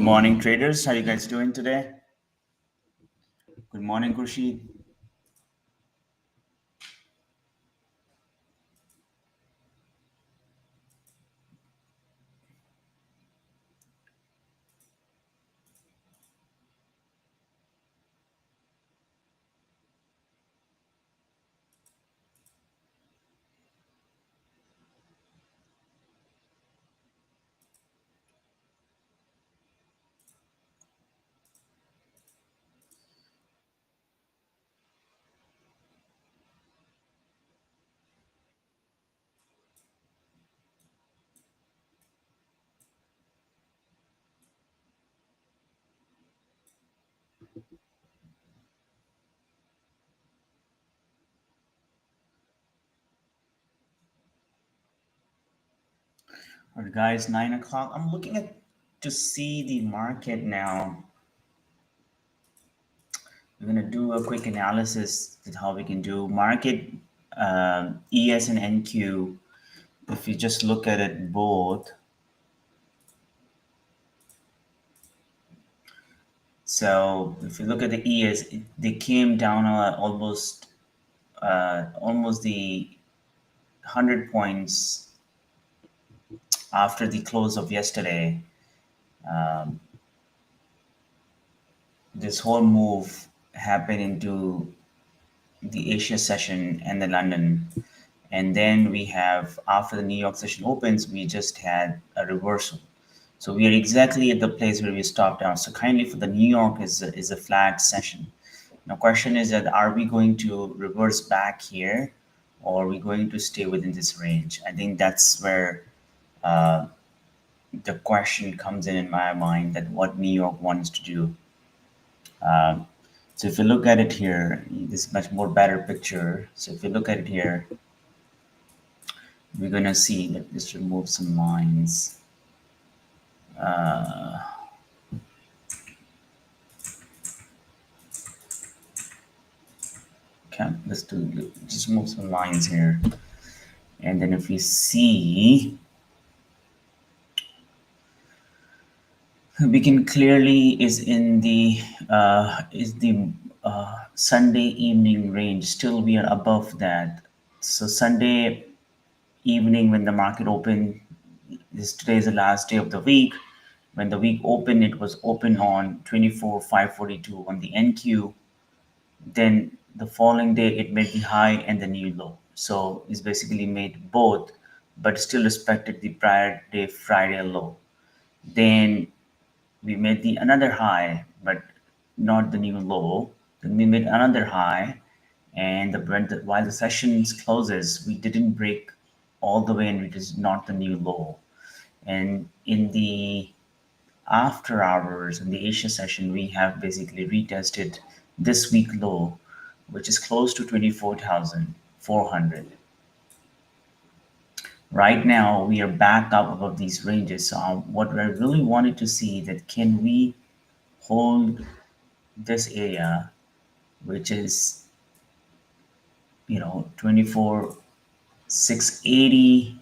morning, traders. How you guys doing today? Good morning, Khurshid. All right, guys, 9 o'clock. I'm looking at to see the market now. We're gonna do a quick analysis of how we can do market ES and NQ. If you just look at it both. So if you look at the ES, they came down almost the 100 points after the close of yesterday. This whole move happened into the Asia session and the London. And then we have, after the New York session opens, we just had a reversal. So we are exactly at the place where we stopped out. So kindly for the New York is a flat session. Now question is that are we going to reverse back here or are we going to stay within this range? I think that's where the question comes in my mind, that what New York wants to do. So if you look at it here, this is much more better picture. So if you look at it here, we're gonna see that this remove some lines. Okay, let's just move some lines here. And then if we see, we can clearly is the Sunday evening range. Still we are above that. So Sunday evening when the market opened, today is the last day of the week. When the week opened, it was open on 24,542 on the NQ. Then the following day, it made the high and the new low. So it's basically made both, but still respected the prior day Friday low. Then we made another high, but not the new low. Then we made another high, and while the sessions closes, we didn't break all the way, and it is not the new low. And in the after hours in the Asia session, we have basically retested this week low, which is close to 24,400. Right now, we are back up above these ranges. So what I really wanted to see that can we hold this area, which is 24,680.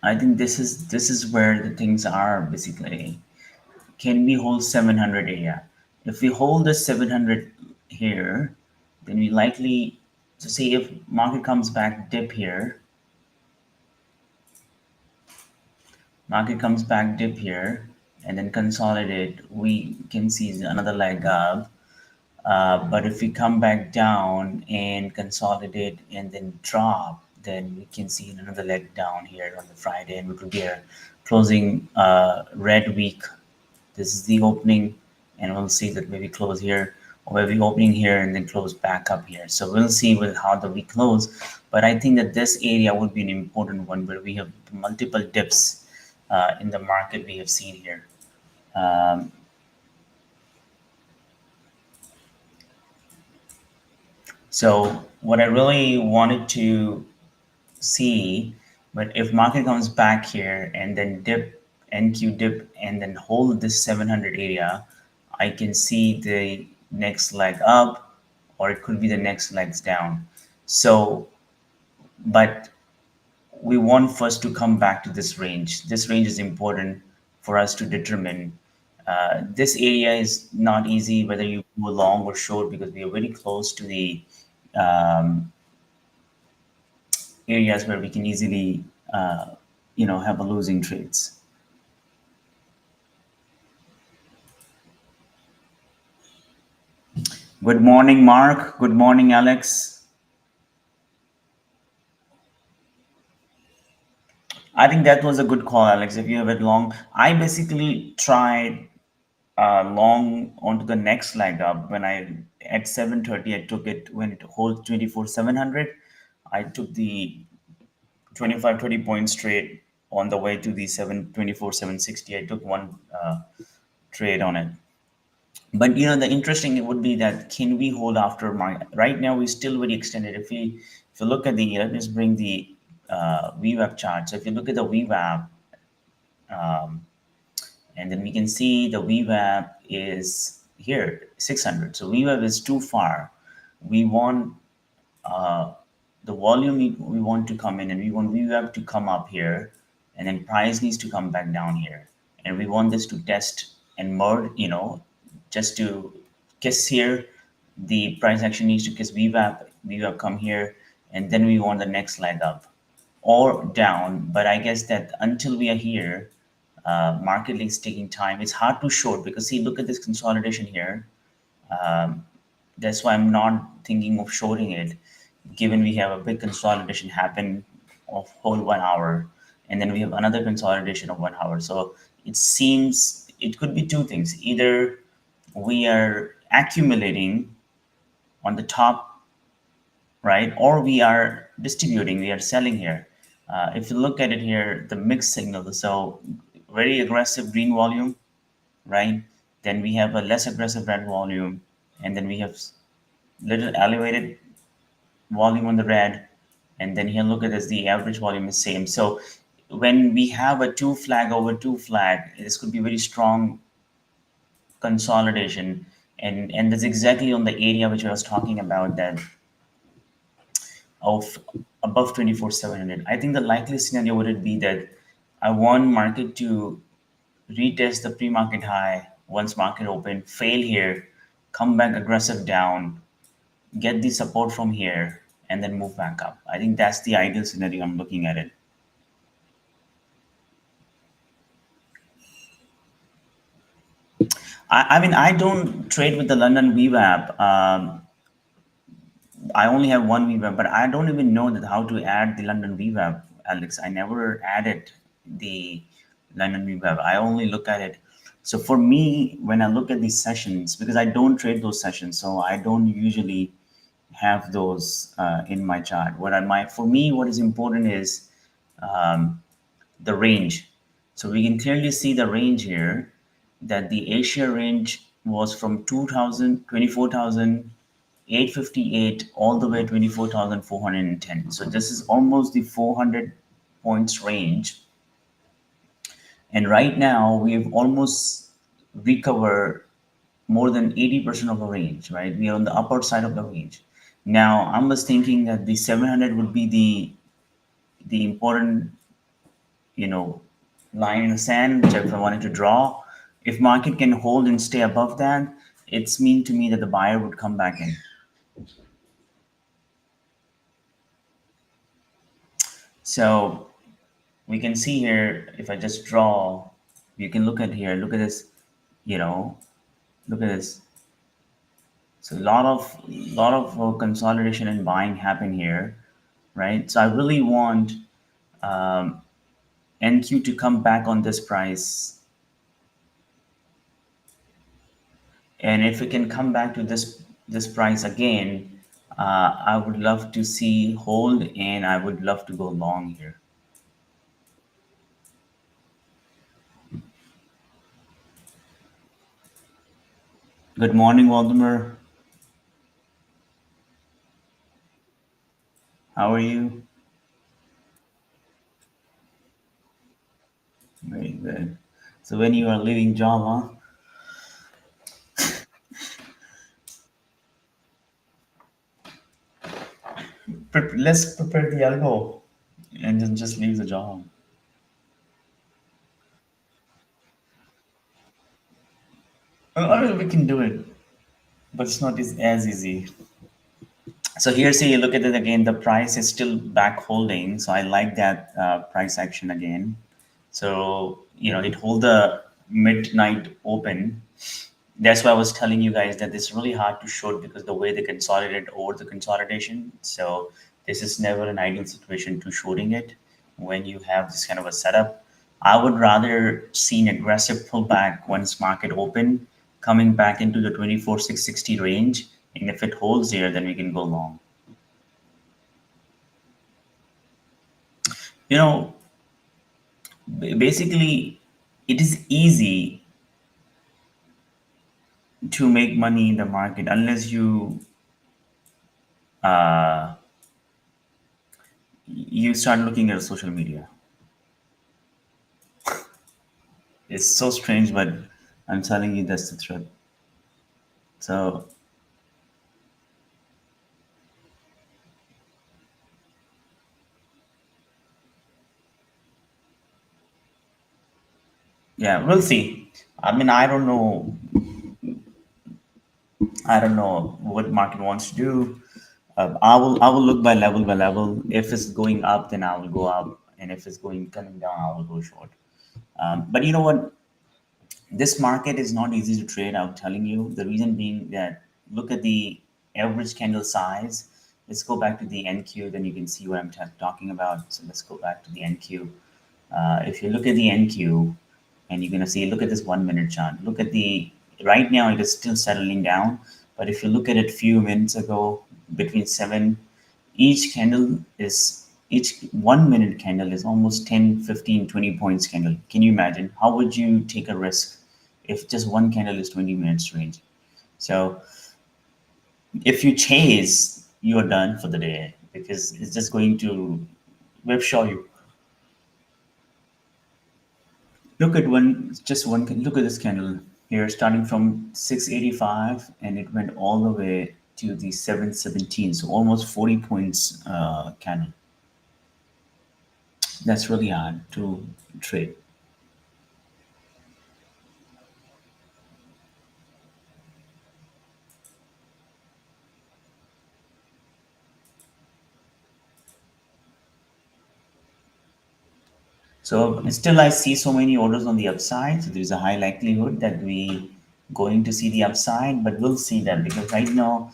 I think this is where the things are basically. Can we hold 700 area? If we hold the 700 here, then we likely to see if market comes back dip here. Market comes back dip here and then consolidate. We can see another leg up. But if we come back down and consolidate and then drop, then we can see another leg down here on the Friday, and we could be a closing red week. This is the opening, and we'll see that maybe close here, or maybe opening here and then close back up here. So we'll see with how the week close. But I think that this area would be an important one where we have multiple dips in the market we have seen here. So what I really wanted to see, but if market comes back here and then dip, NQ dip, and then hold this 700 area, I can see the next leg up, or it could be the next legs down. So, but we want first to come back to this range. This range is important for us to determine. This area is not easy whether you go long or short because we are very close to the um, areas where we can easily, have a losing trades. Good morning, Mark. Good morning, Alex. I think that was a good call, Alex. If you have it long, I basically tried long onto the next leg up when I at 7:30 I took it when it holds 24,700. I took the 25-20 point straight on the way to the 724,760. I took one trade on it. But the interesting it would be that can we hold after market? Right now we're still very extended. If you look at the let me just bring the VWAP chart. So if you look at the VWAP, um, and then we can see the VWAP is here 600. So VWAP is too far. We want uh, the volume we want to come in, and we want VWAP to come up here, and then price needs to come back down here, and we want this to test and merge. Just to kiss here. The price action needs to kiss VWAP come here, and then we want the next leg up or down. But I guess that until we are here, market is taking time. It's hard to short because see, look at this consolidation here. Um, that's why I'm not thinking of shorting it, given we have a big consolidation happen of whole 1 hour, and then we have another consolidation of 1 hour. So it seems it could be two things. Either we are accumulating on the top, right, or we are distributing, we are selling here. If you look at it here, the mixed signal, so very aggressive green volume, right? Then we have a less aggressive red volume, and then we have little elevated volume on the red, and then here look at this, the average volume is same. So when we have a two flag over two flag, this could be very strong consolidation, and that's exactly on the area which I was talking about, that of above 24,700. I think the likely scenario would it be that I want market to retest the pre-market high once market open, fail here, come back aggressive down, get the support from here, and then move back up. I think that's the ideal scenario I'm looking at it. I mean, I don't trade with the London VWAP. I only have one VWAP, but I don't even know that how to add the London VWAP, Alex. I never added the London VWAP. I only look at it. So for me, when I look at these sessions, because I don't trade those sessions, so I don't usually have those in my chart. For me, what is important is um, the range. So we can clearly see the range here, that the Asia range was from 2000, 24,858 all the way 24,410. So this is almost the 400 points range. And right now we have almost recovered more than 80% of the range, right? We are on the upper side of the range. Now I was thinking that the 700 would be the important, you know, line in the sand, which if I wanted to draw. If market can hold and stay above that, it's mean to me that the buyer would come back in. So we can see here, if I just draw, you can look at here, look at this, you know, look at this. So a lot of consolidation and buying happen here, right? So I really want um, NQ to come back on this price, and if it can come back to this price again, I would love to see hold, and I would love to go long here. Good morning, Waldemar. How are you? Very good. So when you are leaving job, let's prepare the algo. and then just leave the job. I mean, we can do it, but it's not as easy. So here, see, look at it again. The price is still back holding, so I like that price action again. So it hold the midnight open. That's why I was telling you guys that it's really hard to short because the way they consolidate over the consolidation. So this is never an ideal situation to shorting it when you have this kind of a setup. I would rather see an aggressive pullback once market open, coming back into the 24,660 range, and if it holds here, then we can go long. You know, basically, it is easy to make money in the market unless uh, you start looking at social media. It's so strange, but I'm telling you that's the truth. So yeah, we'll see. I mean, I don't know what market wants to do. I will look by level. If it's going up, then I will go up, and if it's going coming down, I will go short. But you know what? This market is not easy to trade. I'm telling you. The reason being that look at the average candle size. Let's go back to the NQ, then you can see what I'm talking about. So let's go back to the NQ. If you look at the NQ, and you're gonna see, look at this 1 minute chart. Look at the right now it is still settling down, but if you look at it few minutes ago, between seven, each 1 minute candle is almost 10, 15, 20 points candle. Can you imagine? How would you take a risk if just one candle is 20 minutes range? So if you chase, you're done for the day because it's just going to whipsaw you. Look at look at this candle here, starting from 685, and it went all the way to the 717. So almost 40 points candle. That's really hard to trade. So still, I see so many orders on the upside. So there's a high likelihood that we going to see the upside, but we'll see that because right now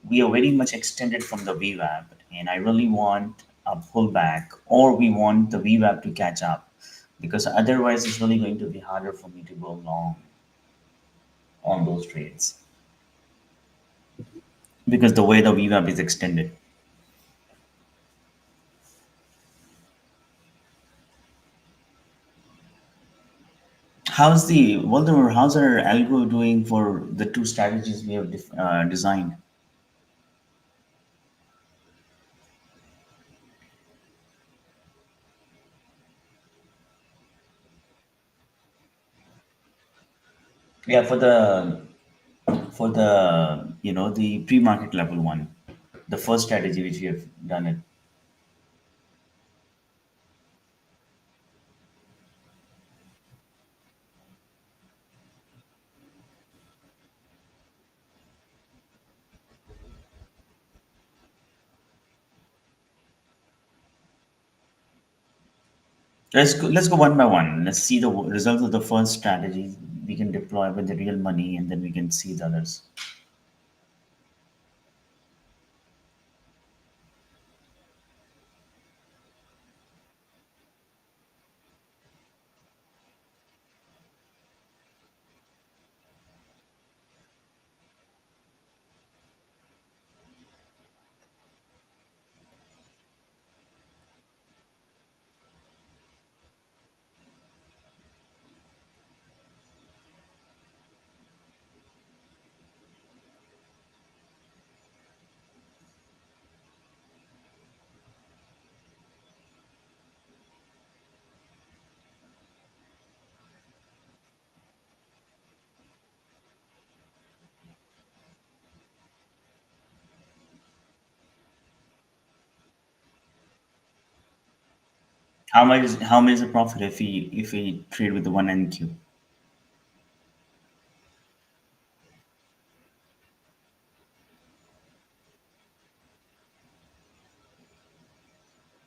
we are very much extended from the VWAP, and I really want a pullback, or we want the VWAP to catch up, because otherwise it's really going to be harder for me to go long on those trades because the way the VWAP is extended. How's our algo doing for the two strategies we have designed? Yeah, for the the pre-market level one, the first strategy which we have done it. Let's go one by one. Let's see the results of the first strategy we can deploy with the real money, and then we can see the others. How much is the profit if we trade with the one NQ?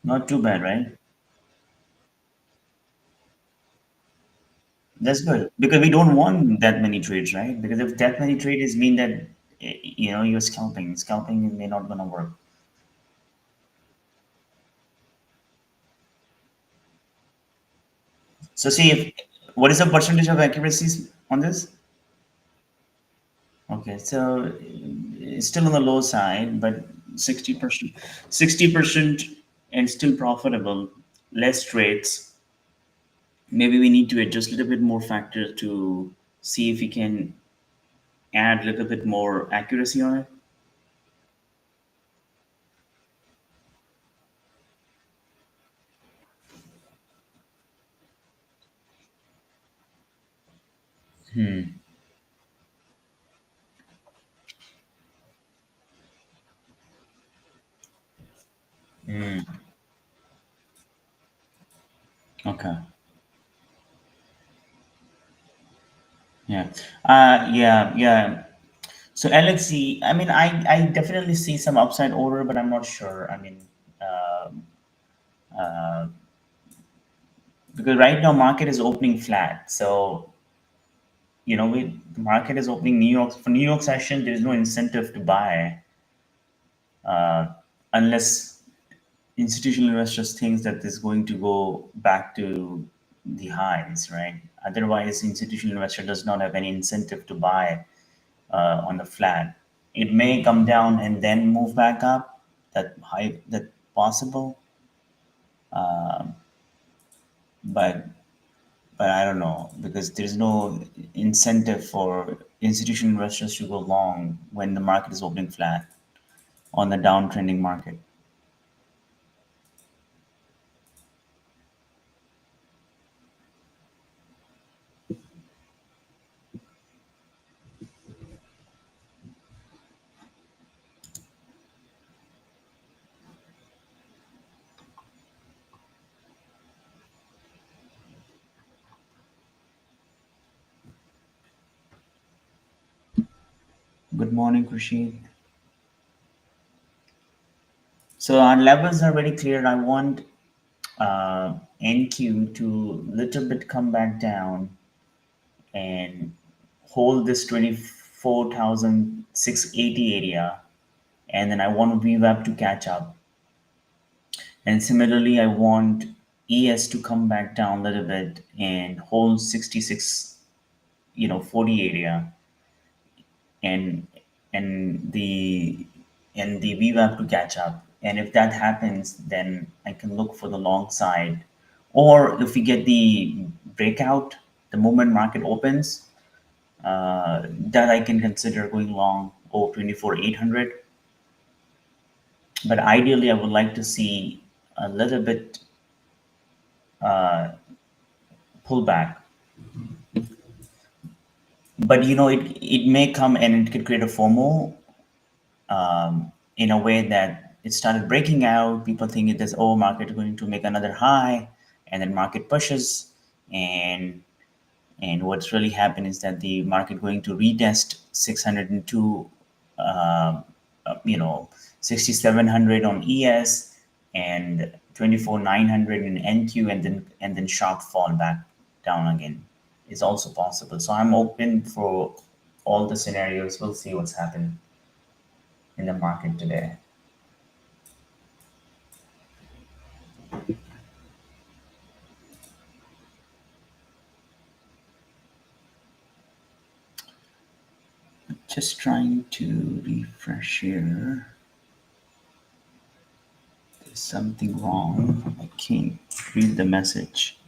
Not too bad, right? That's good because we don't want that many trades, right? Because if that many trades mean that you're scalping. Scalping may not gonna work. So see if what is the percentage of accuracies on this? Okay, so it's still on the low side, but 60%, 60% and still profitable. Less trades. Maybe we need to adjust a little bit more factors to see if we can add a little bit more accuracy on it. Hmm. Hmm. Okay. Yeah. Yeah. Yeah. So LXC, I mean, I definitely see some upside order, but I'm not sure. I mean, because right now market is opening flat. So, the market is opening New York for New York session. There is no incentive to buy unless institutional investors think that this is going to go back to the highs, right? Otherwise, institutional investor does not have any incentive to buy on the flat. It may come down and then move back up. That possible, but I don't know because there's no incentive for institutional investors to go long when the market is opening flat on the downtrending market. Good morning, Kushi. So our levels are very clear. I want NQ to little bit come back down and hold this 24,680 area, and then I want VWAP to catch up. And similarly, I want ES to come back down a little bit and hold 66, 40 area, and and the the VWAP to catch up. And if that happens, then I can look for the long side. Or if we get the breakout, the moment market opens, that I can consider going long over 24,800. But ideally, I would like to see a little bit pullback. But it may come and it could create a FOMO in a way that it started breaking out. People think it is, oh, market is going to make another high, and then market pushes, and what's really happened is that the market going to retest 602, uh, you know, 6700 on ES and 24,900 in NQ, and then sharp fall back down again is also possible. So I'm open for all the scenarios. We'll see what's happened in the market today. Just trying to refresh here. There's something wrong. I can't read the message.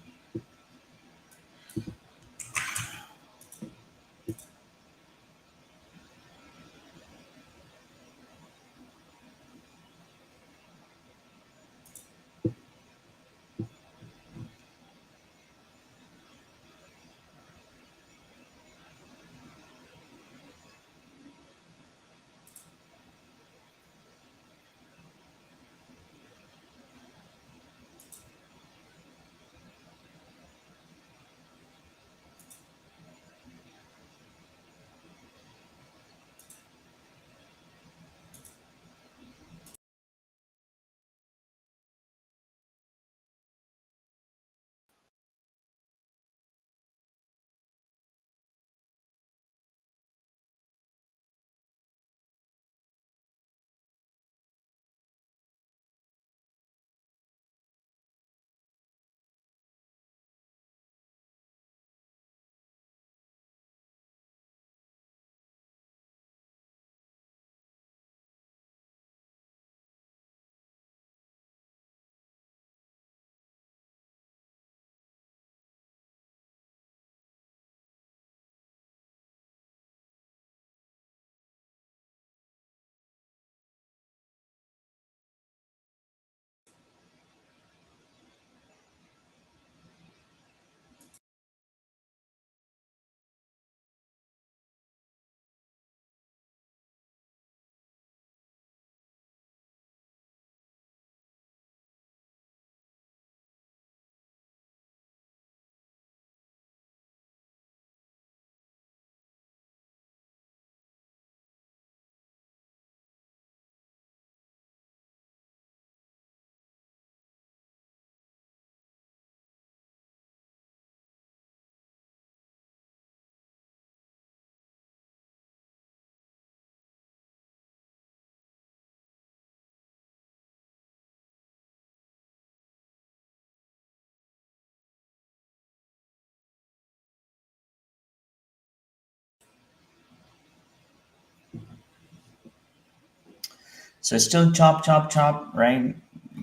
So still chop, chop, chop, right?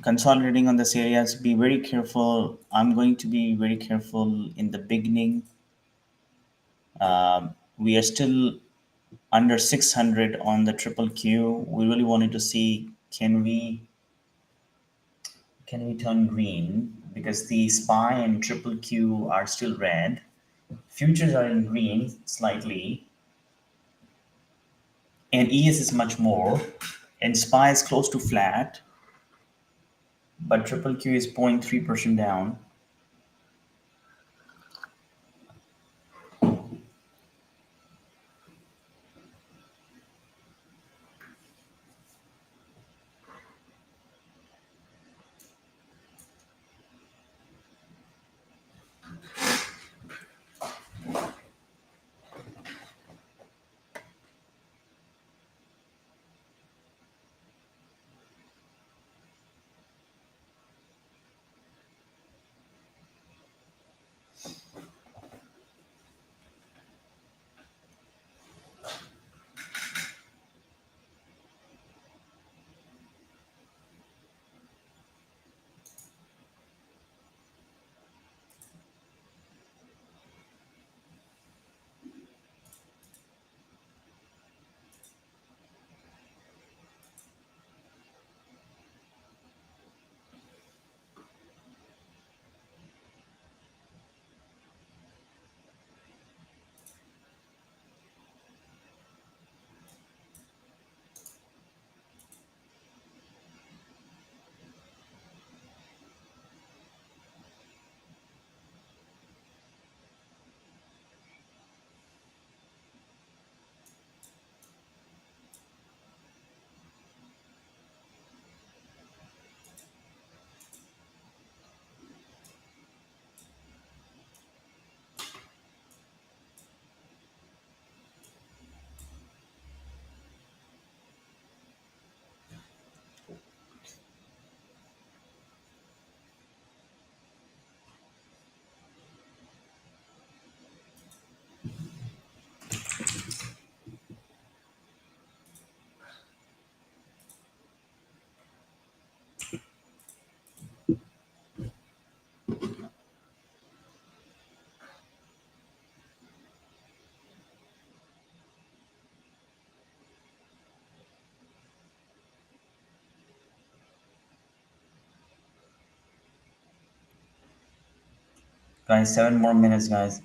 Consolidating on this areas. Be very careful. I'm going to be very careful in the beginning. We are still under 600 on the triple Q. We really wanted to see can we turn green because the SPY and triple Q are still red. Futures are in green slightly, and ES is much more, and SPY is close to flat, but triple Q is 0.3% down. Guys, 7 more minutes, guys.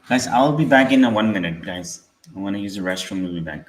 Guys, I'll be back in a 1 minute, guys. I want to use the restroom. We'll be back.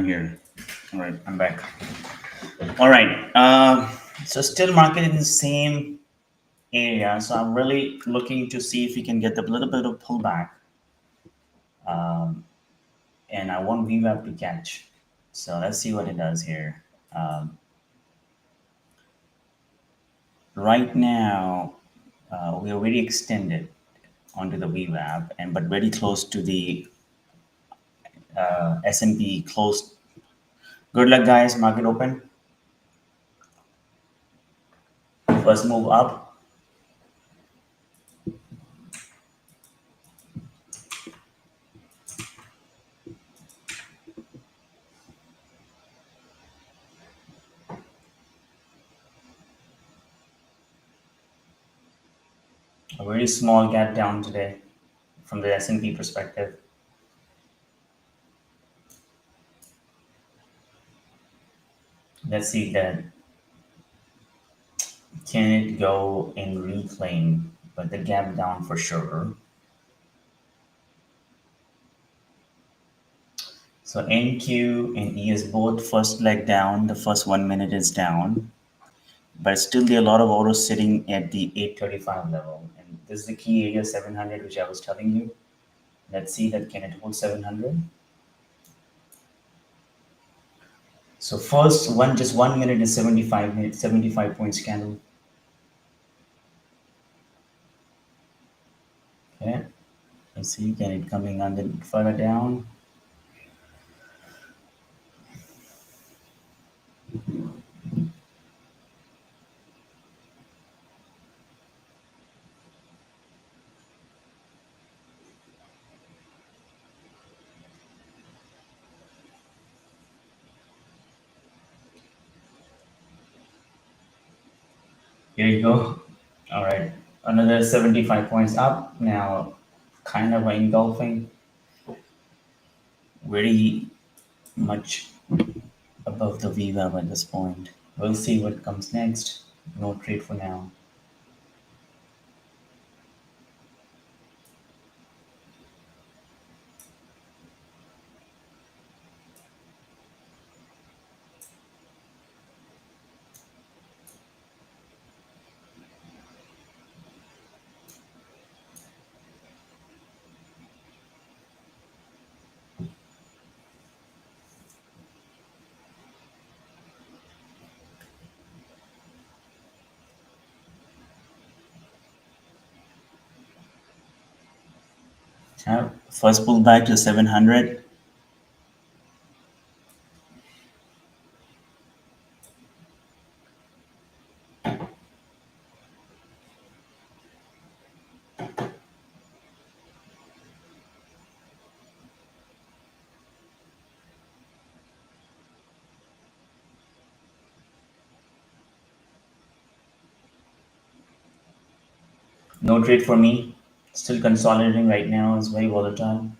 here. All right, I'm back. All right. So still market in the same area. So I'm really looking to see if we can get a little bit of pullback. And I want VWAP to catch. So let's see what it does here. Right now, we are already extended onto the VWAP, and but very close to the S&P closed. Good luck, guys. Market open. First move up. A very small gap down today from the S&P perspective. Let's see that can it go and reclaim, but the gap down for sure. So NQ and ES both first leg down. The first 1 minute is down, but still there are a lot of autos sitting at the 835 level, and this is the key area 700, which I was telling you. Let's see that can it hold 700. So first one, just 1 minute is 75 minutes, 75 points candle. Okay, let's see, can it coming on the further down? Here you go. All right, another 75 points up now, kind of engulfing very much above the VWAP at this point. We'll see what comes next. No trade for now. First pullback to 700. No trade for me. Still consolidating right now. It's very volatile.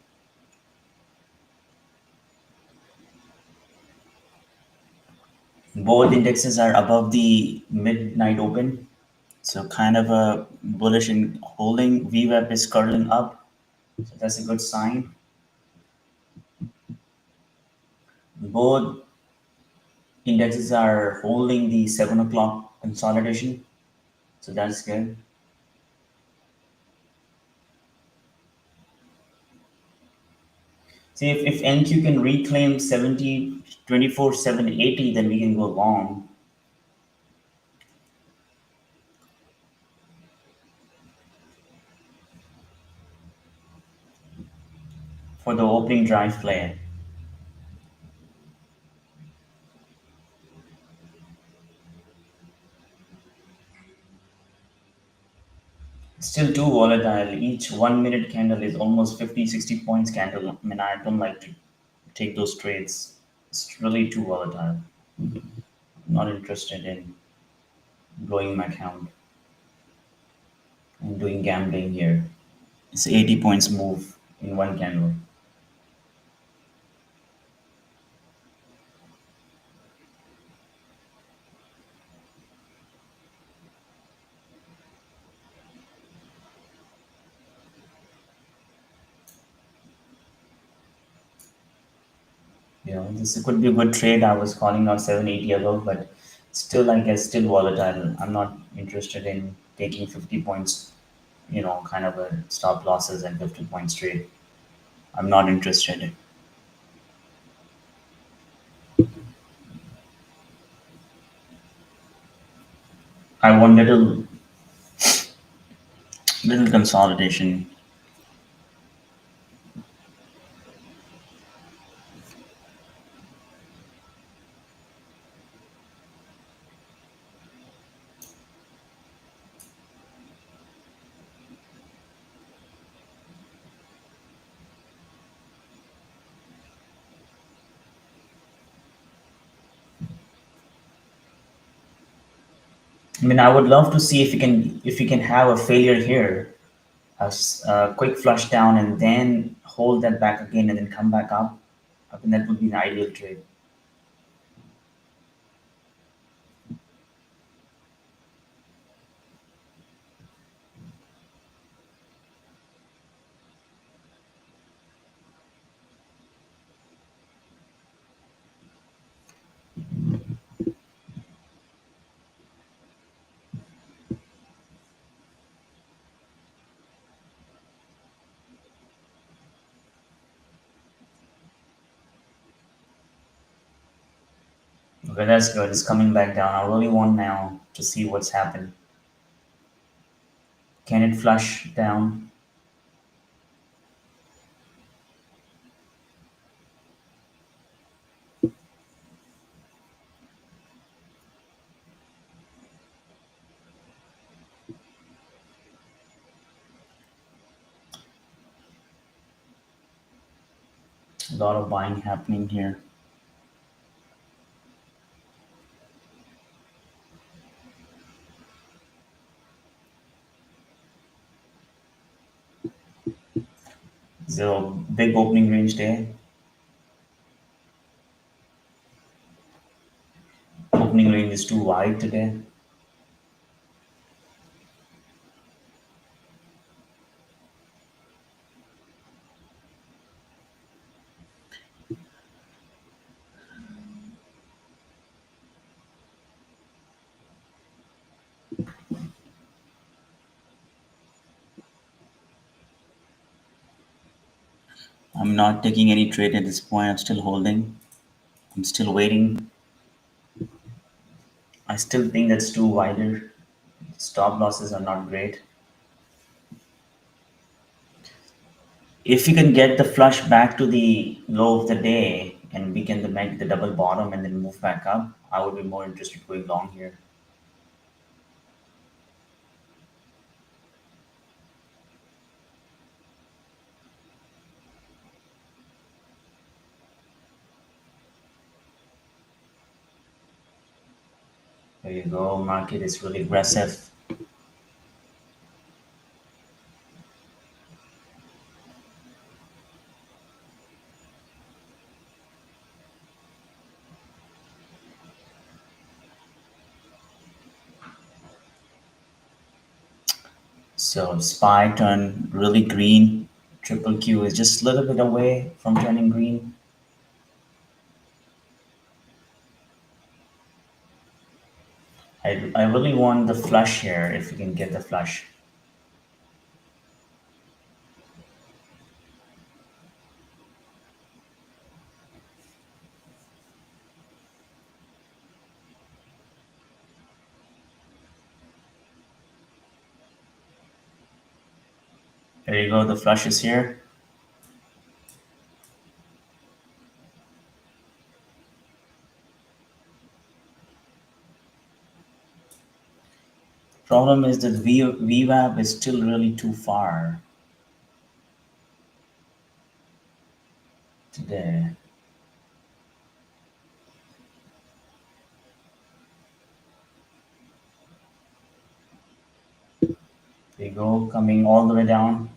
Both indexes are above the midnight open. So kind of a bullish in holding. VWAP is curling up. So that's a good sign. Both indexes are holding the 7 o'clock consolidation. So that's good. See if NQ can reclaim 70, 24, 780, then we can go long. For the opening drive play. Still too volatile. Each 1 minute candle is almost 50, 60 points candle. I mean, I don't like to take those trades. It's really too volatile. Not interested in blowing my account and doing gambling here. It's 80 points move in one candle. This could be a good trade. I was calling out 780 ago, but still, I guess, still volatile. I'm not interested in taking 50 points, kind of a stop losses and 50 points trade. I'm not interested. I want little consolidation. I mean, I would love to see if we can have a failure here, a quick flush down, and then hold that back again, and then come back up. I think that would be an ideal trade. Okay, that's good. It's coming back down. I really want now to see what's happened. Can it flush down? A lot of buying happening here. So big opening range there. Opening range is too wide today. I'm not taking any trade at this point. I'm still holding. I'm still waiting. I still think that's too wider. Stop losses are not great. If we can get the flush back to the low of the day and we can make the double bottom and then move back up, I would be more interested going long here. There you go. Market is really aggressive. So SPY turned really green. Triple Q is just a little bit away from turning green. I really want the flush here if we can get the flush. There you go. The flush is here. Problem is that VWAP is still really too far today. There you go. Coming all the way down.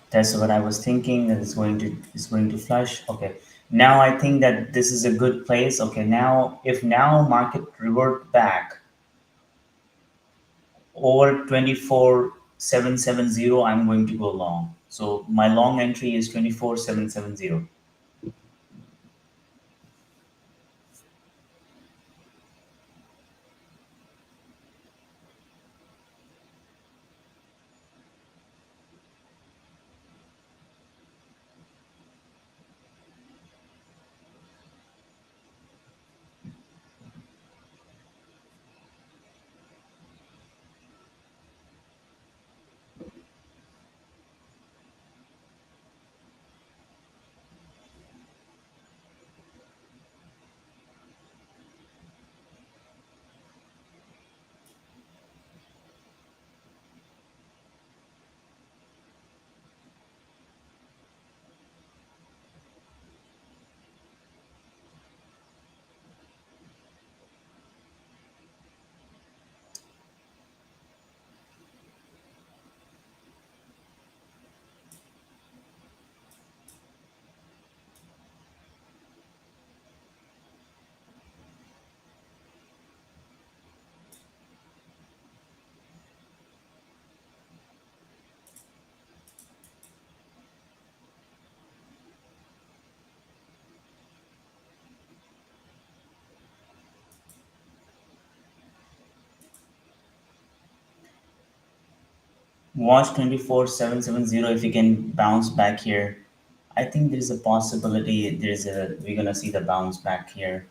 That's what I was thinking, that it's going to flush. Okay. Now I think that this is a good place. Okay, now if now market revert back over 24 770, I'm going to go long. So my long entry is 24,770. Watch 24,770 if you can bounce back here. I think there's a possibility we're gonna see the bounce back here.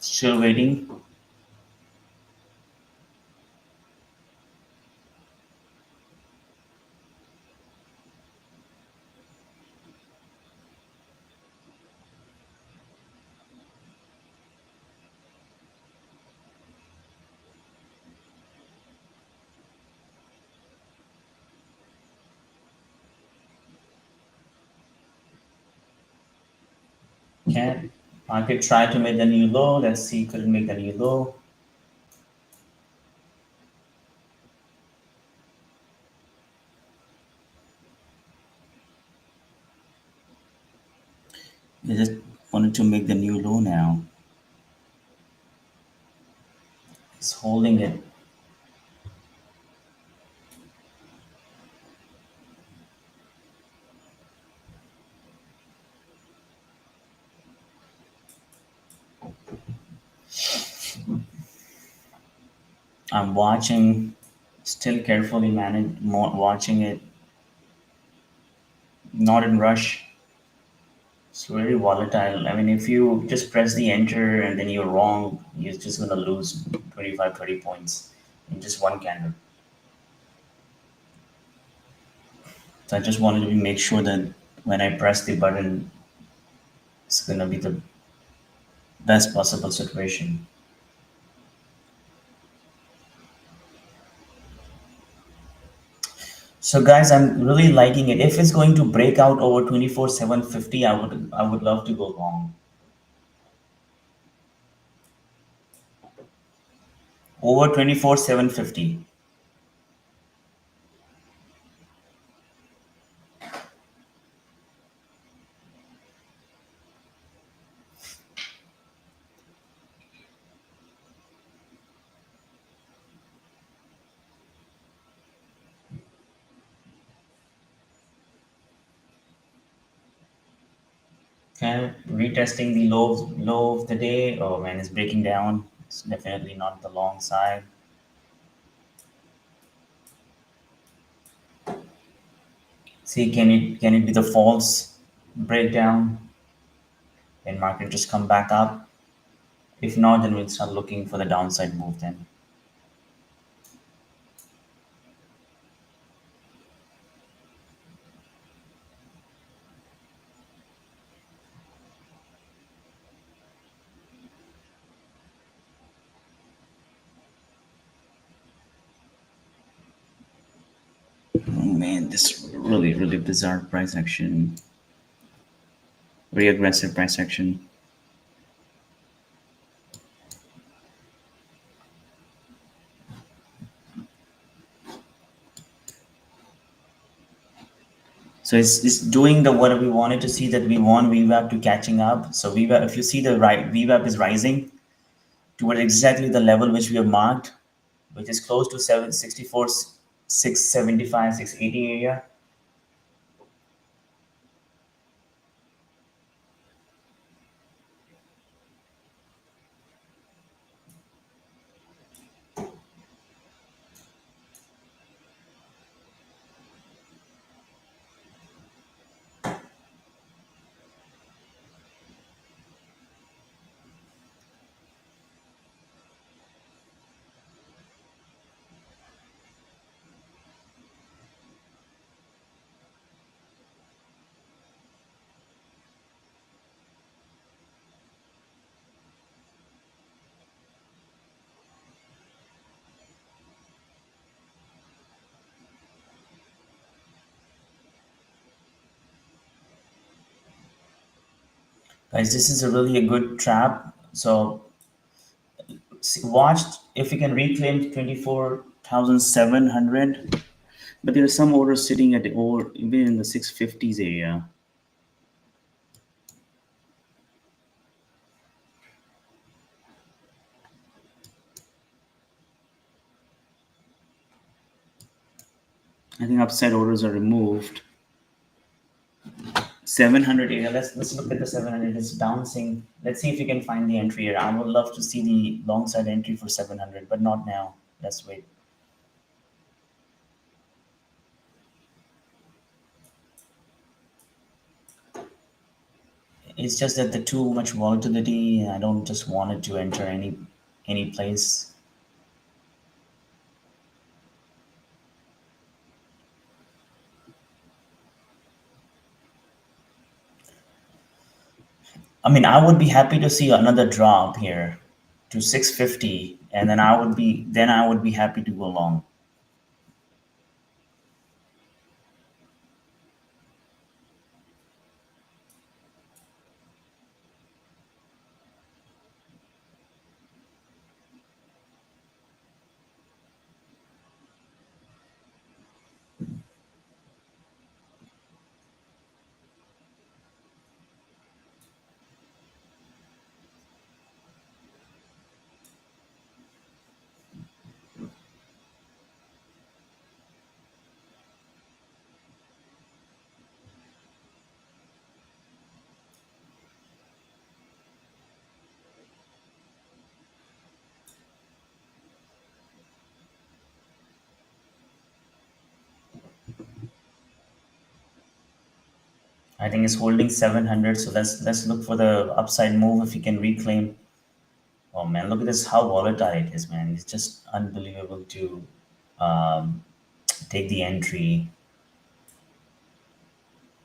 Still waiting. Okay. Market tried to make the new low. Let's see, couldn't make the new low. They just wanted to make the new low now. It's holding it. I'm watching, still carefully watching it. Not in rush. It's very volatile. I mean, if you just press the enter and then you're wrong, you're just gonna lose 25, 30 points in just one candle. So I just wanted to make sure that when I press the button, it's gonna be the best possible situation. So guys, I'm really liking it. If it's going to break out over 24,750, I would love to go long. Over 24,750. Okay, retesting the low of the day. Oh man, it's breaking down. It's definitely not the long side. See, can it be the false breakdown and market just come back up? If not, then we'll start looking for the downside move then. Oh man, this really, really bizarre price action. Very aggressive price action. So it's doing the what we wanted to see, that we want VWAP to catching up. So VWAP, if you see the right, VWAP is rising toward exactly the level which we have marked, which is close to 764, 675, 680 area. Guys, this is a really a good trap. So watch if you can reclaim 24,700. But there are some orders sitting at the or even in the 650s area. I think upside orders are removed. 700 area. Let's look at the 700. It's bouncing. Let's see if we can find the entry here. I would love to see the long side entry for 700, but not now. Let's wait. It's just that the too much volatility. I don't just want it to enter any place. I mean, I would be happy to see another drop here to 650, and then I would be happy to go long. I think it's holding 700. So let's look for the upside move if we can reclaim. Oh man, look at this! How volatile it is, man. It's just unbelievable to um, take the entry.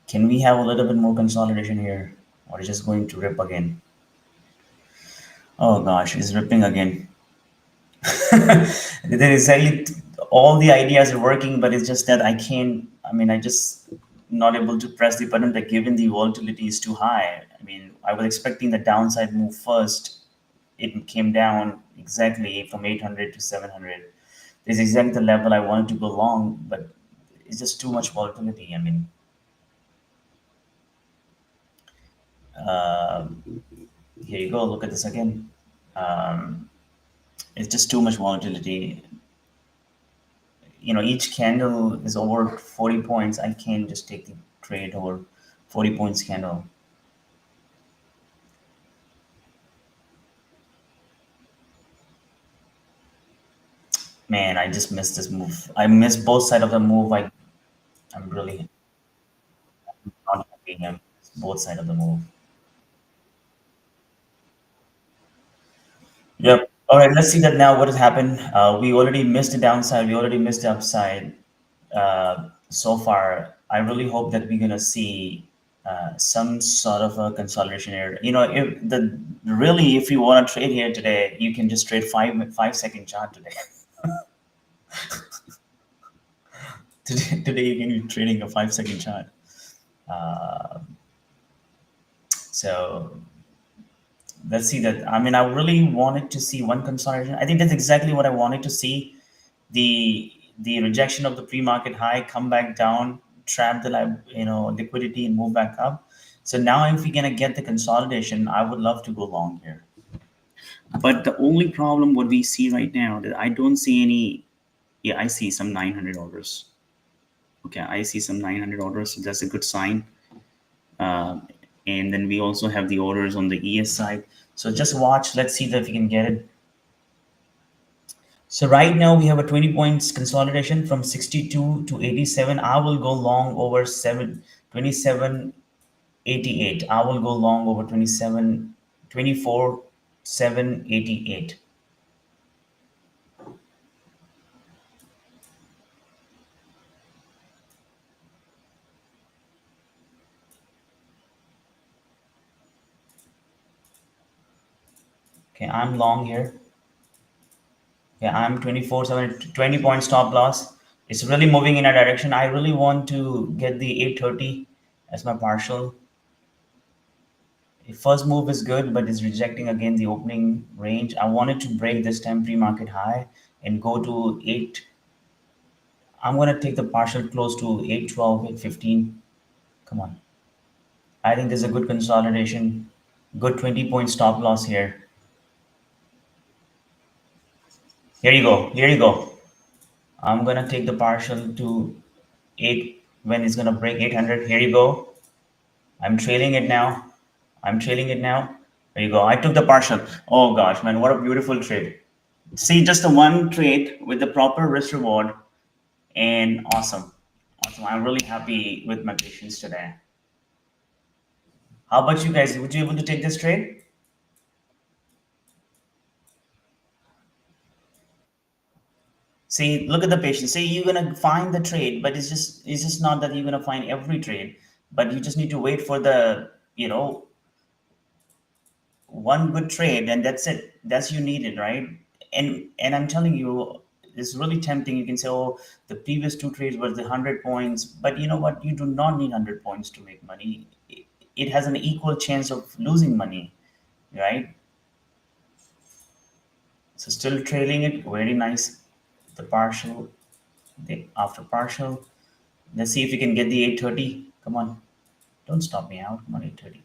Can we have a little bit more consolidation here, or is just going to rip again? Oh gosh, it's ripping again. There is exactly all the ideas are working, but it's just that I can't. I mean, I just not able to press the button. That given the volatility is too high. I mean, I was expecting the downside move first. It came down exactly from 800 to 700. This is exactly the level I wanted to go long, but it's just too much volatility. I mean, um, here you go. Look at this again. Um, it's just too much volatility. Each candle is over 40 points. I can't just take the trade over 40 points candle. Man, I just missed this move. I missed both sides of the move. I'm really not happy. I missed both sides of the move. Yep. All right, let's see that now. What has happened? We already missed the downside. We already missed the upside. So far, I really hope that we're gonna see some sort of a consolidation here. If the really, if you want to trade here today, you can just trade 5 second chart today. Today you can be trading a 5 second chart. Uh, so let's see that. I mean, I really wanted to see one consolidation. I think that's exactly what I wanted to see. The rejection of the pre-market high, come back down, trap the liquidity and move back up. So now if we're gonna get the consolidation, I would love to go long here. But the only problem what we see right now that I don't see any. Yeah, I see some $900. Okay, I see some $900. So that's a good sign. Uh, and then we also have the orders on the ES side. So just watch. Let's see if we can get it. So right now we have a 20 points consolidation from 62 to 87. I will go long over 27.88. I will go long over 24.788. Okay, I'm long here. Yeah, I'm 24.7, 20 point stop loss. It's really moving in a direction. I really want to get the 830 as my partial. The first move is good, but it's rejecting again the opening range. I wanted to break this time pre-market high and go to 8. I'm gonna take the partial close to 812, 815. Come on. I think there's a good consolidation. Good 20 point stop loss here. Here you go. Here you go. I'm gonna take the partial to 8 when it's gonna break 800. Here you go. I'm trailing it now. I'm trailing it now. There you go. I took the partial. Oh gosh, man, what a beautiful trade. See, just a one trade with the proper risk reward and awesome. Awesome. I'm really happy with my patience today. How about you guys? Would you able to take this trade? See, look at the patience. See, you're gonna find the trade, but it's just not that you're gonna find every trade, but you just need to wait for the one good trade, and that's it. That's you needed, right? And I'm telling you, it's really tempting. You can say, oh, the previous two trades were the 100 points, but you know what? You do not need 100 points to make money. It has an equal chance of losing money, right? So still trailing it, very nice. The partial, the after partial. Let's see if we can get the 830. Come on, don't stop me out. Come on, 830.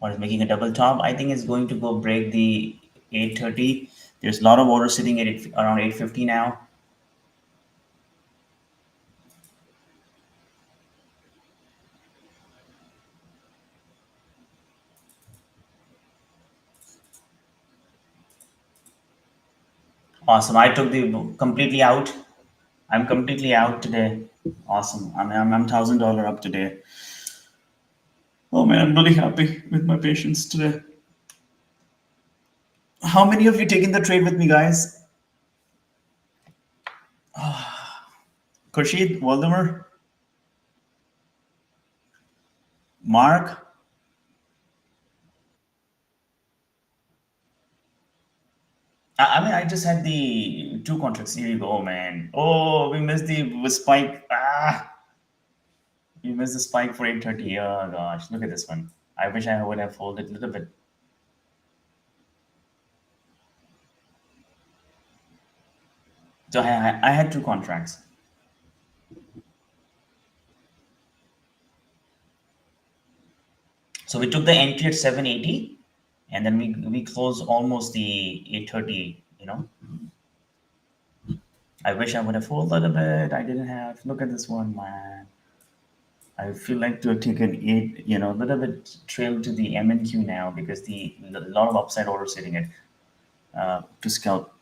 Or is making a double top. I think it's going to go break the 830. There's a lot of orders sitting at around 850 now. Awesome. I took the completely out. I'm completely out today. Awesome. I'm $1,000 up today. Oh man, I'm really happy with my patience today. How many of you taken the trade with me, guys? Khurshid, Waldemar, Mark. I mean, I just had the two contracts. Here you go, man. Oh, we missed the spike. We missed the spike for 830. Oh gosh, look at this one. I wish I would have folded a little bit. So I had two contracts. So we took the entry at 780, and then we closed almost the 830. I wish I would have folded a bit. I didn't have. Look at this one, man. I feel like to have taken eight, a little bit trail to the MNQ now because a lot of upside orders sitting it to scalp.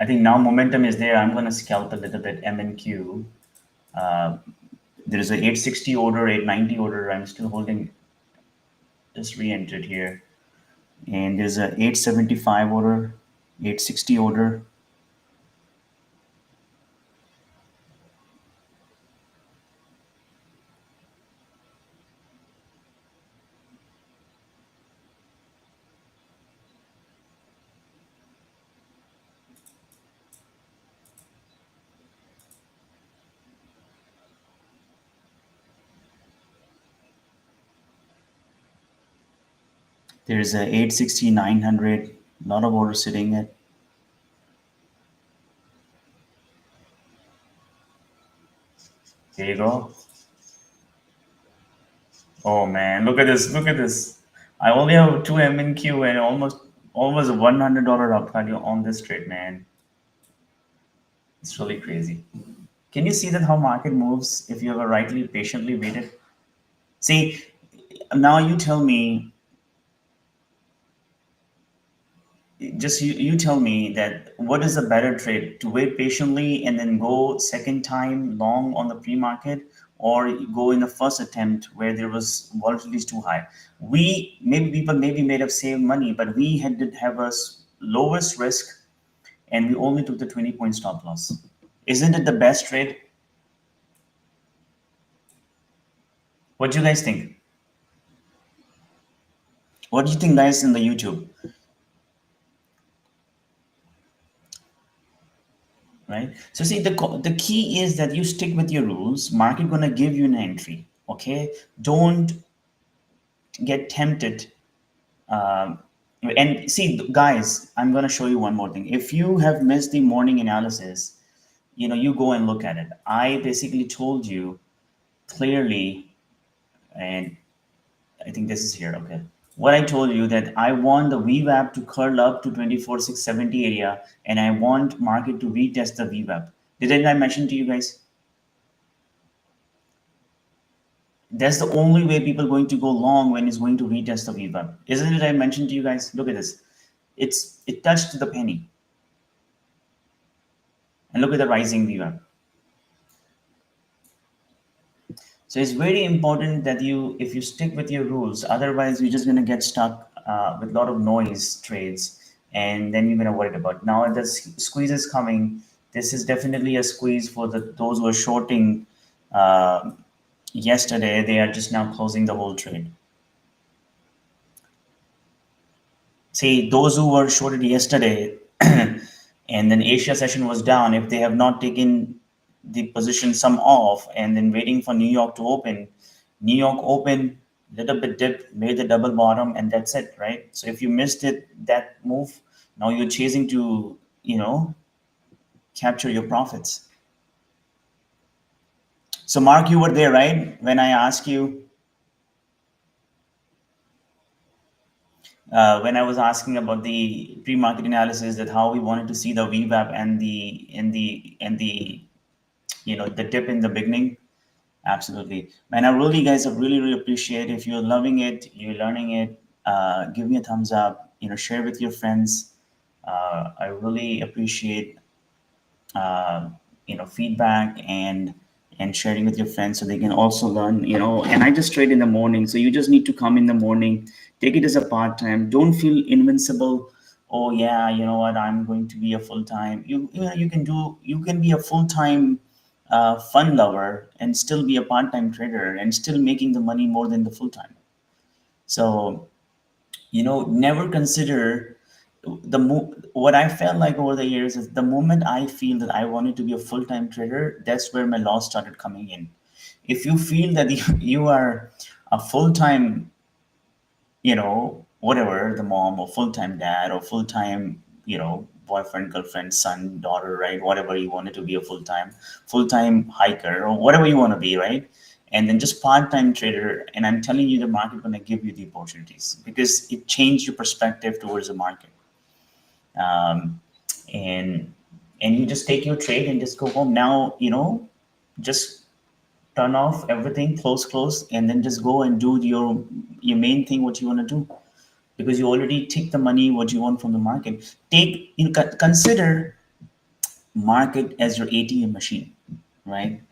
I think now momentum is there. I'm going to scalp a little bit MNQ. Uh, there is a 860 order, 890 order. I'm still holding. Just re-entered here, and there's a 875 order, 860 order. There's a 860, 900, a lot of orders sitting at. There you go. Oh man, look at this! Look at this! I only have two M in Q and almost $100 up value on this trade, man. It's really crazy. Can you see that how market moves if you have a rightly patiently waited? See, now you tell me, you tell me that what is a better trade, to wait patiently and then go second time long on the pre-market, or go in the first attempt where there was volatility is too high. We maybe people maybe made have saved money, but we had did have a lowest risk and we only took the 20-point stop loss. Isn't it the best trade? What do you guys think? What do you think, guys, in the YouTube? Right. So see, the key is that you stick with your rules. Market gonna give you an entry. Okay. Don't get tempted. Um, and see, guys, I'm gonna show you one more thing. If you have missed the morning analysis, you go and look at it. I basically told you clearly, and I think this is here. Okay. What I told you that I want the VWAP to curl up to 24,670 area, and I want market to retest the VWAP. Didn't I mention to you guys? That's the only way people are going to go long when it's going to retest the VWAP. Isn't it? I mentioned to you guys. Look at this. It touched the penny, and look at the rising VWAP. So it's very important that if you stick with your rules, otherwise you're just gonna get stuck with a lot of noise trades, and then you're gonna worry about. Now the squeeze is coming. This is definitely a squeeze for those who are shorting uh, yesterday. They are just now closing the whole trade. See, those who were shorted yesterday, and then Asia session was down, if they have not taken the position some off and then waiting for New York to open, New York open, little bit dip, made the double bottom, and that's it, right? So if you missed that move, now you're chasing to, capture your profits. So Mark, you were there, right? When I asked you, when I was asking about the pre-market analysis, that how we wanted to see the VWAP and the dip in the beginning. Absolutely, man. I really, guys, I really appreciate if you're loving it, you're learning it. Give me a thumbs up. Share with your friends. I really appreciate feedback and sharing with your friends so they can also learn. And I just trade in the morning, so you just need to come in the morning, take it as a part-time. Don't feel invincible. Oh yeah, you know what, I'm going to be a full-time. You can be a full-time fun lover and still be a part-time trader and still making the money more than the full-time. So never consider what I felt like over the years is the moment I feel that I wanted to be a full-time trader, that's where my loss started coming in. If you feel that you are a full-time, whatever, the mom or full-time dad or full-time, boyfriend, girlfriend, son, daughter, right? Whatever you wanted to be, a full-time hiker or whatever you want to be, right? And then just part-time trader. And I'm telling you, the market going to give you the opportunities because it changed your perspective towards the market. um, and you just take your trade and just go home. Now just turn off everything, close, and then just go and do your main thing, what you want to do, because you already take the money what you want from the market. Consider market as your ATM machine, right?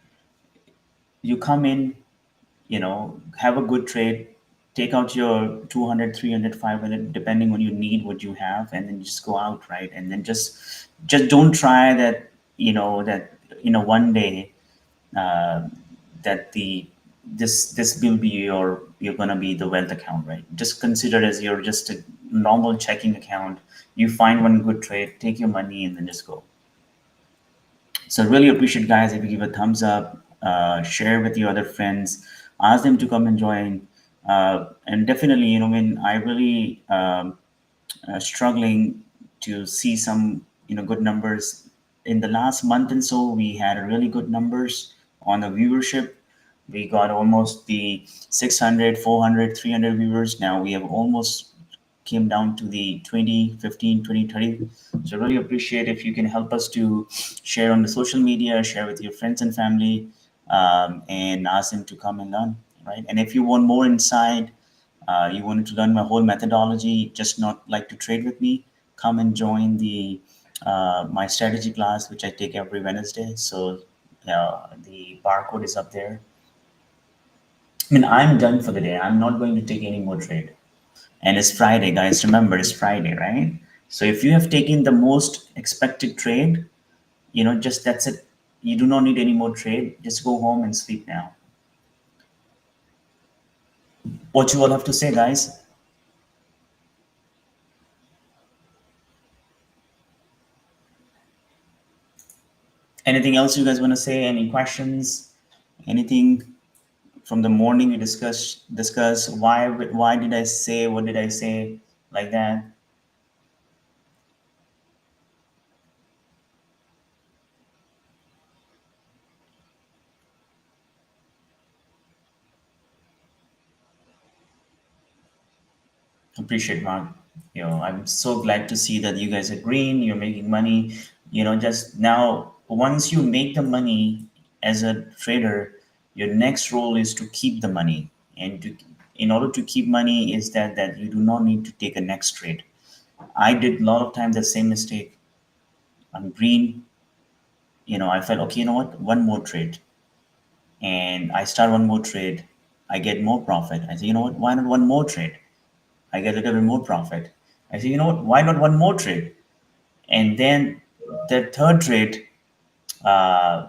You come in, have a good trade, take out your 200, 300, 500, depending on your need, what you have, and then just go out, right? And then just don't try that, one day, uh, that this will be you're gonna be the wealth account, right? Just consider as your just a normal checking account. You find one good trade, take your money, and then just go. So really appreciate, guys, if you give a thumbs up, share with your other friends, ask them to come and join. And definitely, when I really struggling to see some good numbers in the last month and so. We had a really good numbers on the viewership. We got almost the 600, 400, 300 viewers. Now we have almost came down to the 20, 15, 20, 30. So really appreciate if you can help us to share on the social media, share with your friends and family, and ask them to come and learn, right? And if you want more insight, you wanted to learn my whole methodology, just not like to trade with me, come and join the my strategy class, which I take every Wednesday. So the barcode is up there. I mean, I'm done for the day. I'm not going to take any more trade. And it's Friday, guys. Remember, it's Friday, right? So if you have taken the most expected trade, just that's it. You do not need any more trade. Just go home and sleep now. What you all have to say, guys? Anything else you guys want to say? Any questions? Anything from the morning we discuss why did I say what did I say like that? Appreciate, Mark. I'm so glad to see that you guys are green, you're making money. Just now, once you make the money as a trader, your next role is to keep the money. And in order to keep money is that you do not need to take a next trade. I did a lot of times the same mistake. I'm green, I felt, okay, you know what, one more trade. And I start one more trade. I get more profit. I say, you know what, why not one more trade? I get a little bit more profit. I say, you know what, why not one more trade? And then the third trade, uh,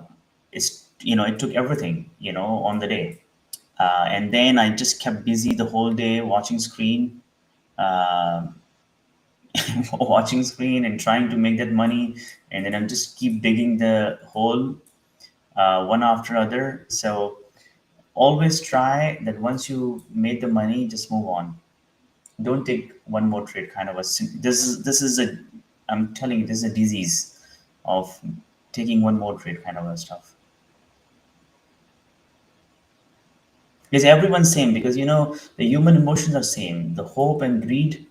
it took everything, on the day. And then I just kept busy the whole day watching screen, uh, watching screen and trying to make that money. And then I'm just keep digging the hole one after other. So always try that once you made the money, just move on. Don't take one more trade kind of this is a I'm telling you, this is a disease of taking one more trade kind of a stuff. Because everyone's same, because the human emotions are same. The hope and greed,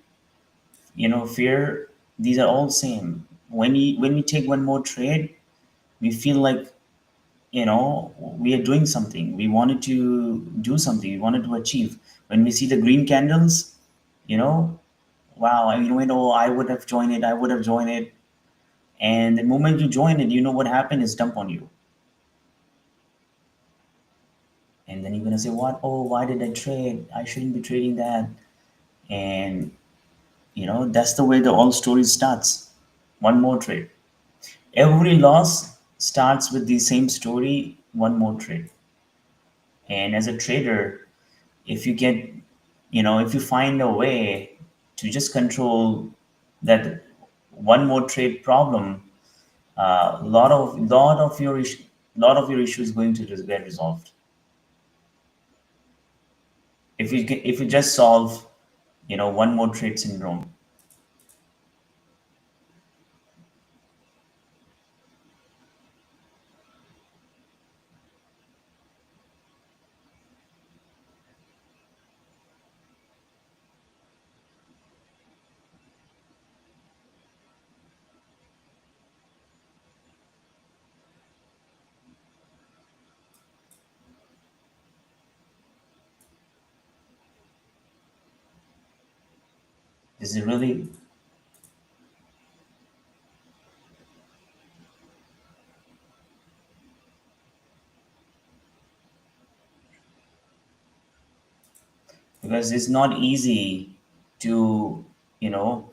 fear, these are all same. When we take one more trade, we feel like we are doing something. We wanted to do something. We wanted to achieve. When we see the green candles, you know, wow, I would have joined it. I would have joined it. And the moment you join it, you know what happened is dump on you. And then you're gonna say, "What? Oh, why did I trade? I shouldn't be trading that." And that's the way the all story starts. One more trade. Every loss starts with the same story. One more trade. And as a trader, if you get if you find a way to just control that one more trade problem, lot of your issue is going to just get resolved. If you just solve one more trade syndrome. This is really because it's not easy to you know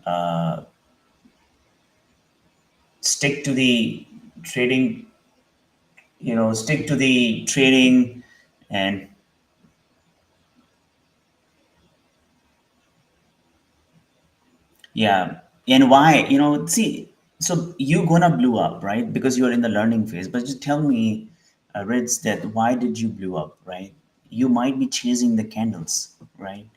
uh, stick to the trading stick to the trading. And yeah, and why? See, so you gonna blew up, right? Because you're in the learning phase. But just tell me, Ritz, that why did you blew up, right? you might be chasing the candles, right?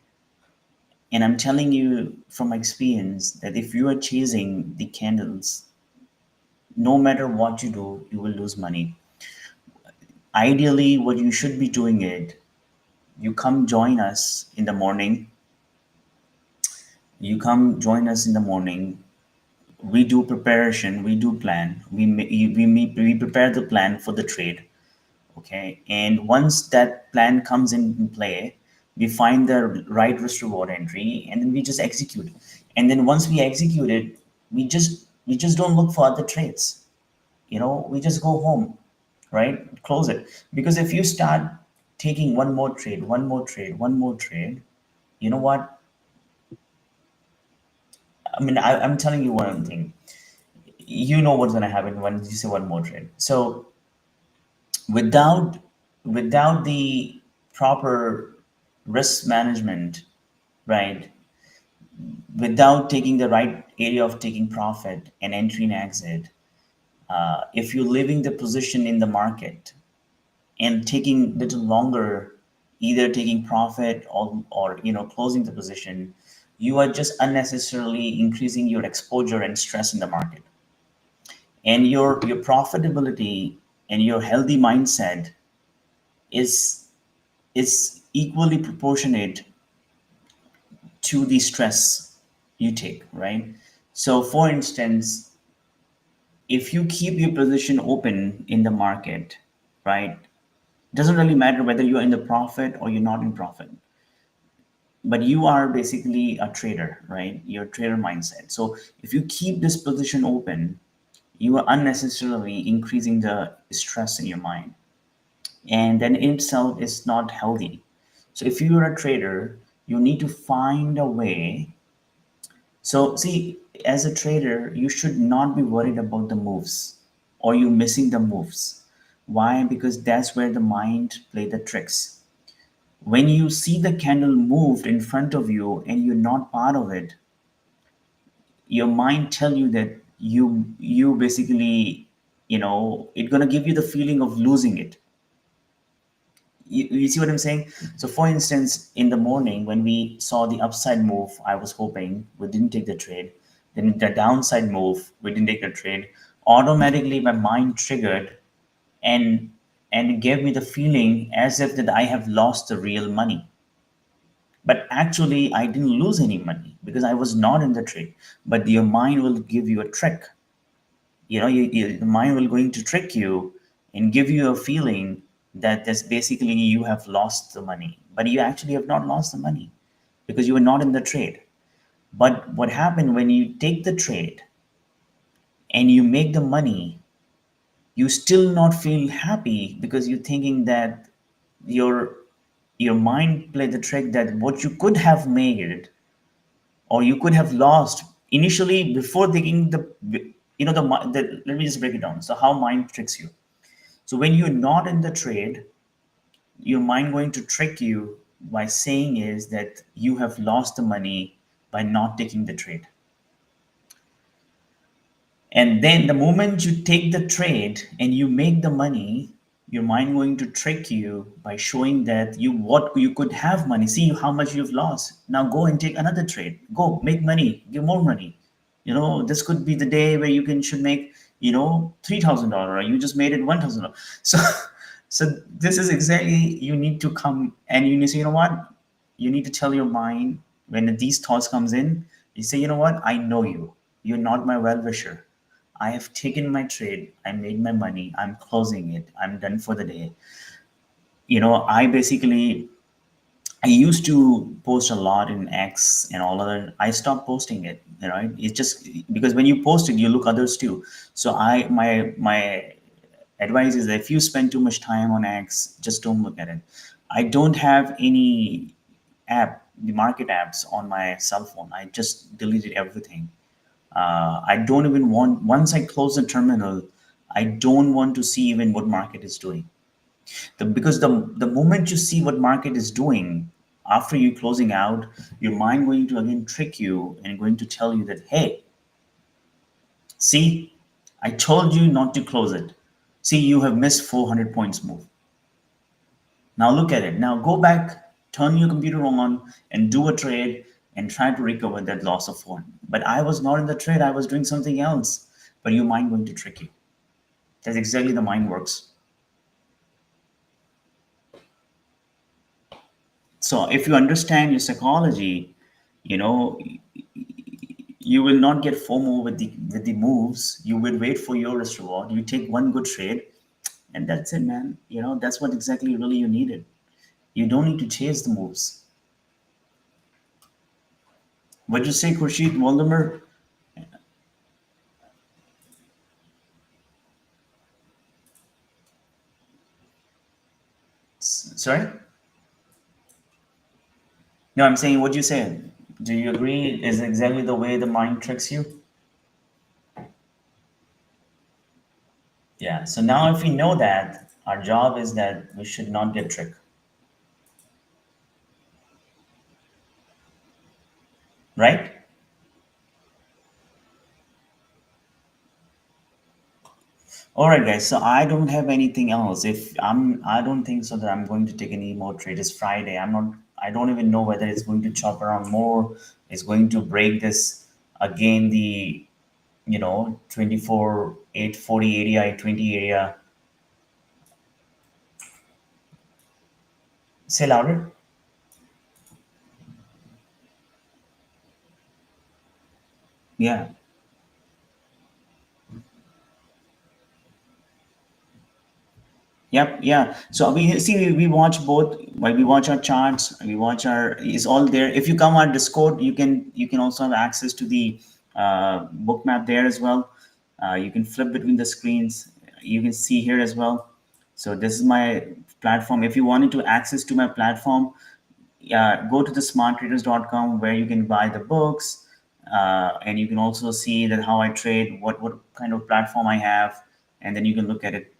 And I'm telling you from my experience that if you are chasing the candles, no matter what you do, you will lose money. Ideally, what you should be doing it, you come join us in the morning. You come join us in the morning. We do preparation. We do plan. We prepare the plan for the trade. Okay, and once that plan comes in play, we find the right risk reward entry, and then we just execute. And then once we execute it, we just don't look for other trades. We just go home, right? Close it. Because if you start taking one more trade, one more trade, one more trade, you know what? I mean, I'm telling you one thing. You know what's going to happen when you say one more trade. So without without the proper risk management, right? Without taking the right area of taking profit and entry and exit, if you're leaving the position in the market and taking little longer, either taking profit or closing the position, you are just unnecessarily increasing your exposure and stress in the market. And your profitability and your healthy mindset is is equally proportionate to the stress you take, right? So, for instance, if you keep your position open in the market, right, doesn't really matter whether you're in the profit or you're not in profit, but you are basically a trader, right? Your trader mindset. So, if you keep this position open, you are unnecessarily increasing the stress in your mind, and then in itself is not healthy. So, if you are a trader, you need to find a way. So, see, as a trader, you should not be worried about the moves or you missing the moves. Why? Because that's where the mind play the tricks. When you see the candle moved in front of you and you're not part of it, your mind tell you that you basically, it's gonna give you the feeling of losing it. You see what I'm saying? So, for instance, in the morning when we saw the upside move, I was hoping we didn't take the trade. Then the downside move, we didn't take the trade. Automatically, my mind triggered and it gave me the feeling as if that I have lost the real money. But actually, I didn't lose any money because I was not in the trade. But your mind will give you a trick. The mind will going to trick you and give you a feeling that this basically you have lost the money, but you actually have not lost the money because you were not in the trade. But what happened when you take the trade and you make the money, you still not feel happy because you're thinking that your your mind played the trick that what you could have made or you could have lost initially before taking let me just break it down. So how mind tricks you. So when you're not in the trade, your mind going to trick you by saying is that you have lost the money by not taking the trade. And then the moment you take the trade and you make the money, your mind going to trick you by showing that you could have money. See how much you've lost. Now go and take another trade. Go make money, give more money. This could be the day where you can should make, $3,000 or you just made it $1,000. So so this is exactly you need to come and you need to say, you know what? You need to tell your mind when these thoughts comes in, you say, you know what? I know you. You're not my well-wisher. I have taken my trade. I made my money. I'm closing it. I'm done for the day. I basically I used to post a lot in X and all other. I stopped posting it. Right? It's just because when you post it, you look others too. So my advice is that if you spend too much time on X, just don't look at it. I don't have any the market apps on my cell phone. I just deleted everything. I don't even want, once I close the terminal, I don't want to see even what market is doing. Because the moment you see what market is doing, after you closing out, your mind going to again trick you and going to tell you that, hey, see, I told you not to close it. See, you have missed 400 points move. Now look at it. Now go back, turn your computer on, and do a trade and try to recover that loss of one. But I was not in the trade, I was doing something else. But your mind going to trick you. That's exactly the mind works. So if you understand your psychology, you know, you will not get FOMO with the moves. You will wait for your risk reward. You take one good trade, and that's it, man. That's what exactly really you needed. You don't need to chase the moves. What you say, Khurshid Voldemort? Sorry? No, I'm saying what you said. Do you agree? Is exactly the way the mind tricks you? Yeah. So now, if we know that, our job is that we should not get tricked, right? All right, guys. So I don't have anything else. I don't think so that I'm going to take any more trade. It's Friday. I'm not. I don't even know whether it's going to chop around more. It's going to break this again. The 24 840 area, 820 area. Say louder. Yeah. Yep, yeah. So we see we watch both. While we watch our charts, we watch our is all there. If you come on Discord, you can also have access to the book map there as well. You can flip between the screens. You can see here as well. So this is my platform. If you wanted to access to my platform, go to the smarttraders.com where you can buy the books, and you can also see that how I trade, what kind of platform I have, and then you can look at it.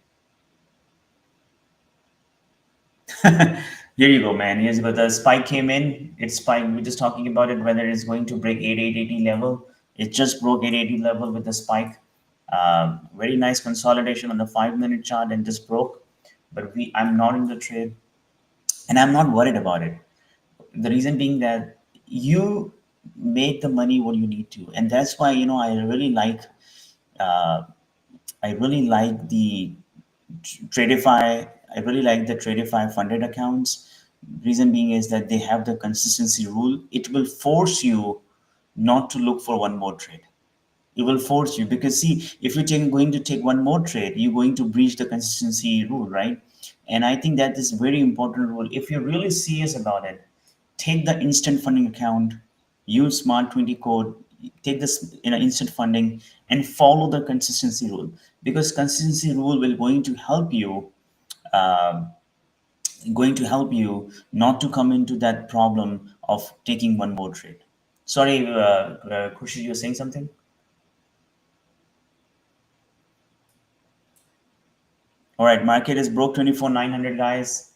Here you go, man. Here's where the spike came in. It spiked. We're just talking about it, whether it's going to break 8880 level. It just broke 880 level with the spike. Very nice consolidation on the 5 minute chart and just broke. But I'm not in the trade and I'm not worried about it. The reason being that you make the money what you need to. And that's why, uh, I really like the Tradify. I really like the Tradify funded accounts. Reason being is that they have the consistency rule. It will force you not to look for one more trade. It will force you because see, if you're going to take one more trade, you're going to breach the consistency rule, right? And I think that is very important rule. If you're really serious about it, take the instant funding account, use Smart 20 code, take this instant funding, and follow the consistency rule because consistency rule will um, going to help you not to come into that problem of taking one more trade. Sorry, Khushi, you were saying something. All right, market is broke 24,900, guys.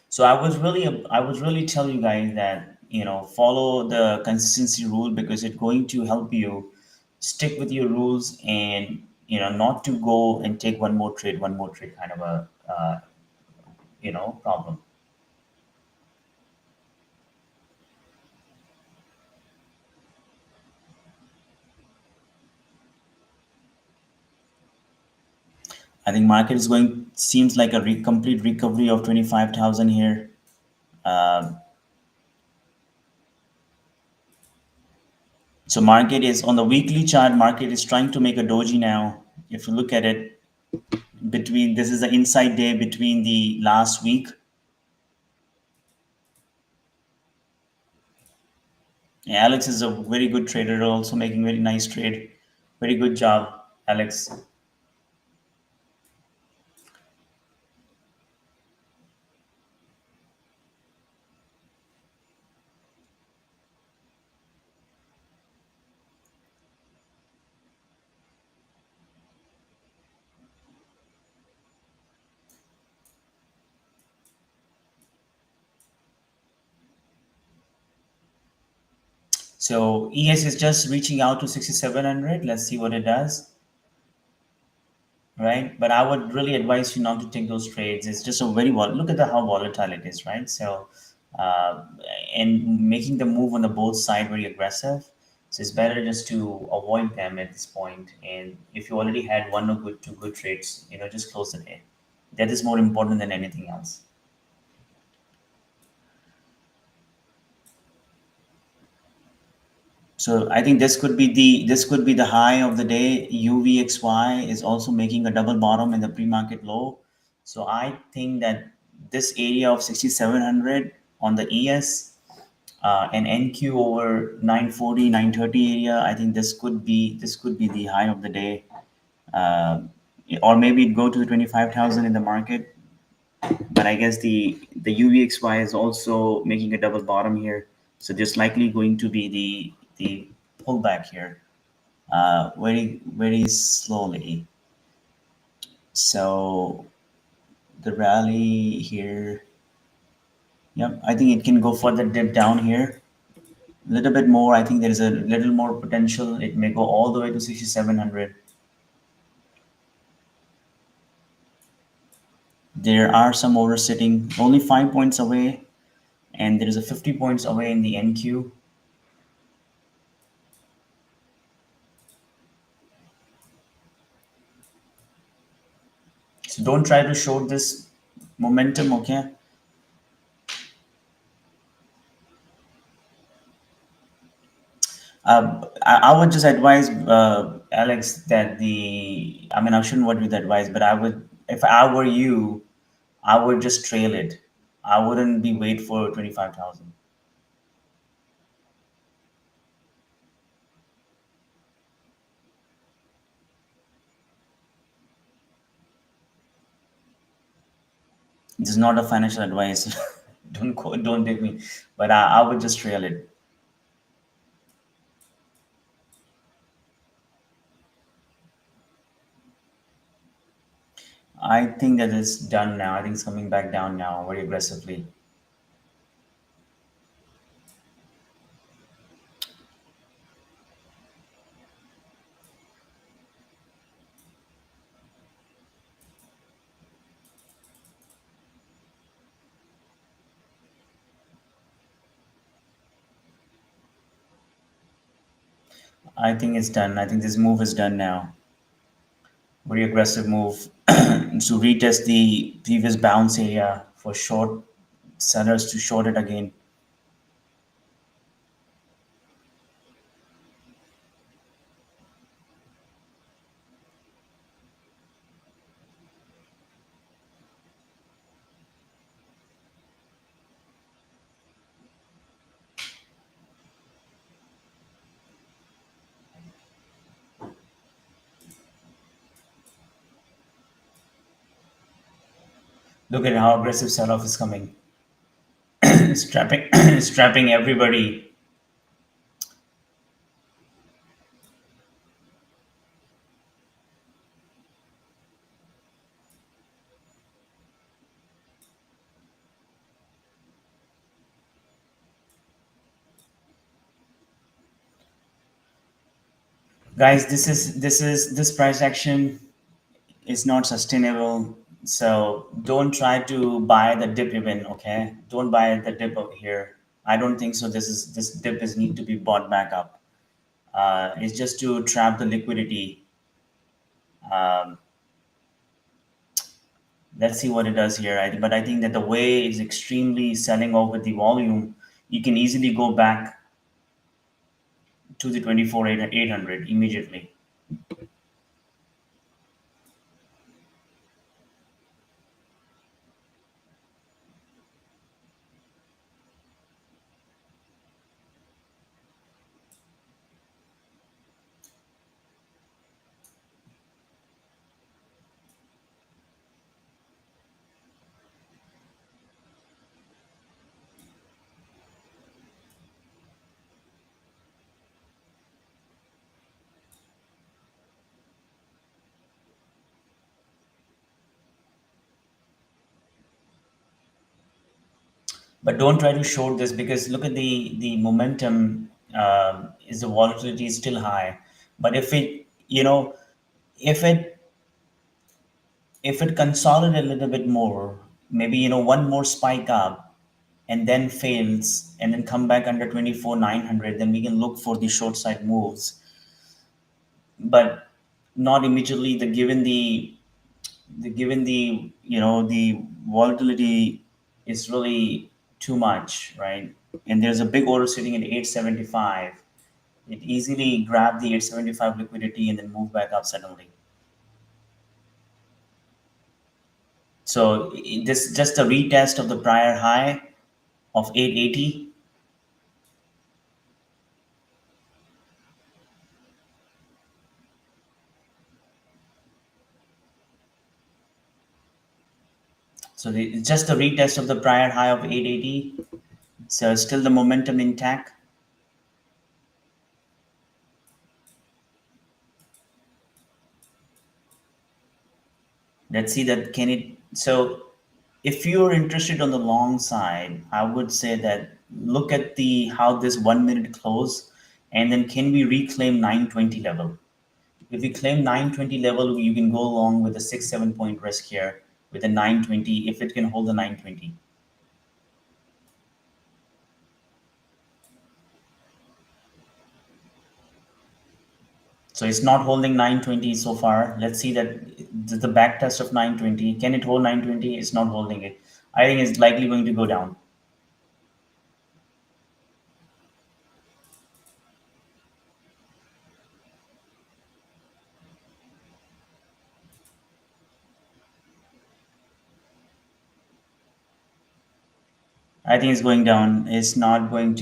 So I was really tell you guys that follow the consistency rule because it's going to help you stick with your rules and not to go and take one more trade kind of a problem. I think market is going seems like a complete recovery of 25,000 here. Um, so market is on the weekly chart. Market is trying to make a doji now. If you look at it, between this is the inside day between the last week. Yeah, Alex is a very good trader, also making very nice trade. Very good job, Alex. So ES is just reaching out to 6,700. Let's see what it does. right? But I would really advise you not to take those trades. It's just a very look at the how volatile it is, right? So, uh, and making the move on the both side very aggressive. So it's better just to avoid them at this point. And if you already had one or good two good trades, just close the day. That is more important than anything else. So I think this could be the high of the day. UVXY is also making a double bottom in the pre-market low. So I think that this area of 6,700 on the ES and NQ over 940, 930 area. I think this could be the high of the day, uh, or maybe it go to 25,000 in the market. But I guess the UVXY is also making a double bottom here. So there's likely going to be the pullback here, very very slowly. So the rally here, yep, I think it can go further dip down here a little bit more. I think there is a little more potential. It may go all the way to 6,700. There are some orders sitting only 5 points away, and there is a 50 points away in the NQ. So don't try to short this momentum, okay? I would just advise Alex that I mean, I shouldn't want with advice, but I would, if I were you, I would just trail it. I wouldn't be wait for 25,000. This is not a financial advice. Don't take me, but I would just trail it. I think that it's done now. I think it's coming back down now very aggressively. I think it's done. I think this move is done now. Very aggressive move to retest the previous bounce area for short sellers to short it again. Look at how aggressive sell-off is coming. strapping strapping everybody. Guys, this price action is not sustainable. So don't try to buy the dip even, okay? Don't buy the dip over here. I don't think so. This dip is need to be bought back up. It's just to trap the liquidity. Um, let's see what it does here. But I think that the way it's extremely selling off with the volume, you can easily go back to the 24,800 immediately. But don't try to short this because look at the momentum. Is the volatility is still high, but if it If it consolidates a little bit more, maybe one more spike up and then fails and then come back under 24,900, then we can look for the short side moves, but not immediately. The volatility is really too much, right? And there's a big order sitting at 875. It easily grab the 875 liquidity and then move back up suddenly. So this just a retest of the prior high of 880. So it's just a retest of the prior high of 880. So still the momentum intact. Let's see that can it. So if you're interested on the long side, I would say that look at the how this 1 minute close, and then can we reclaim 920 level? If we claim 920 level, you can go along with a 6-7 point risk here with a 920 if it can hold the 920. So it's not holding 920 so far. Let's see that the back test of 920. Can it hold 920? It's not holding it. I think it's likely going to go down. I think it's going down. It's not going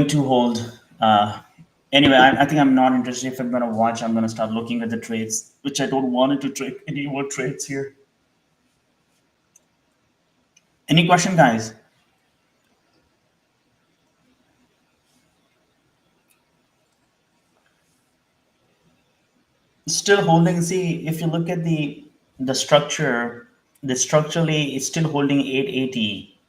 to hold. Anyway, I think I'm not interested. If I'm going to watch, I'm going to start looking at the trades, which I don't want it to trade any more trades here. Any question, guys? Still holding. See, if you look at the structure, the structurally it's still holding 880,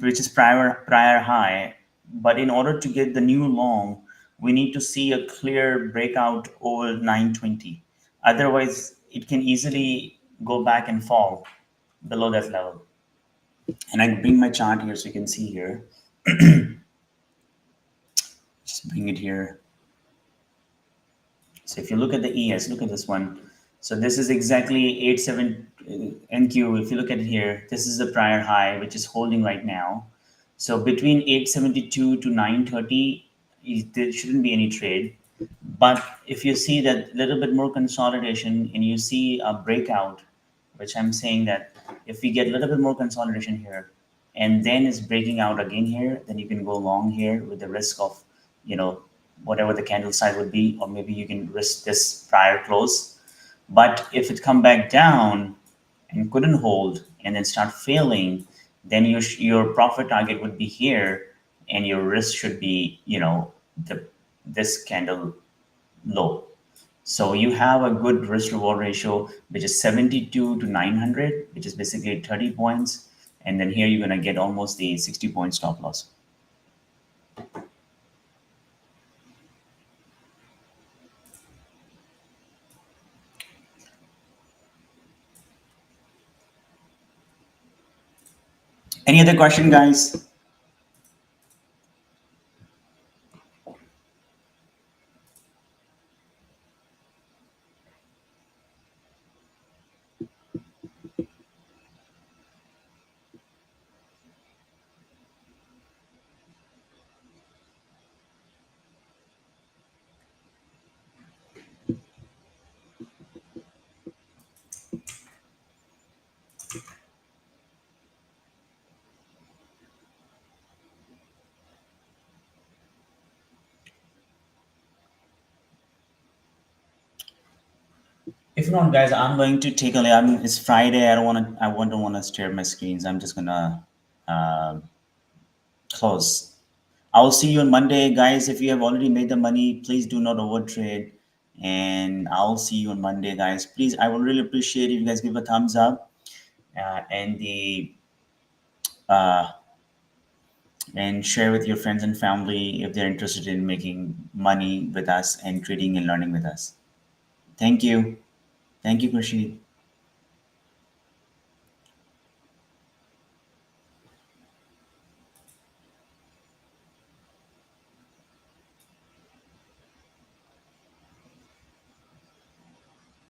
which is prior high. But in order to get the new long, we need to see a clear breakout over 920. Otherwise, it can easily go back and fall below that level. And I bring my chart here so you can see here. Just bring it here. So if you look at the ES, look at this one. So this is exactly 87 NQ. If you look at it here, this is the prior high, which is holding right now. So between 872 to 930, there shouldn't be any trade. But if you see that little bit more consolidation and you see a breakout, which I'm saying that if we get a little bit more consolidation here and then it's breaking out again here, then you can go long here with the risk of, you know, whatever the candle size would be, or maybe you can risk this prior close. But if it come back down and couldn't hold and then start failing, then your profit target would be here and your risk should be, this candle low. So you have a good risk reward ratio, which is 72 to 900, which is basically 30 points. And then here you're going to get almost the 60-point stop loss. Any other question, guys? If not, guys, I'm going to take a. It's Friday. I don't want to. Don't want to stare at my screens. I'm just gonna uh, close. I'll see you on Monday, guys. If you have already made the money, please do not overtrade. And I'll see you on Monday, guys. Please, I would really appreciate if you guys give a thumbs up and the uh, and share with your friends and family if they're interested in making money with us and trading and learning with us. Thank you. Thank you, Khurshid.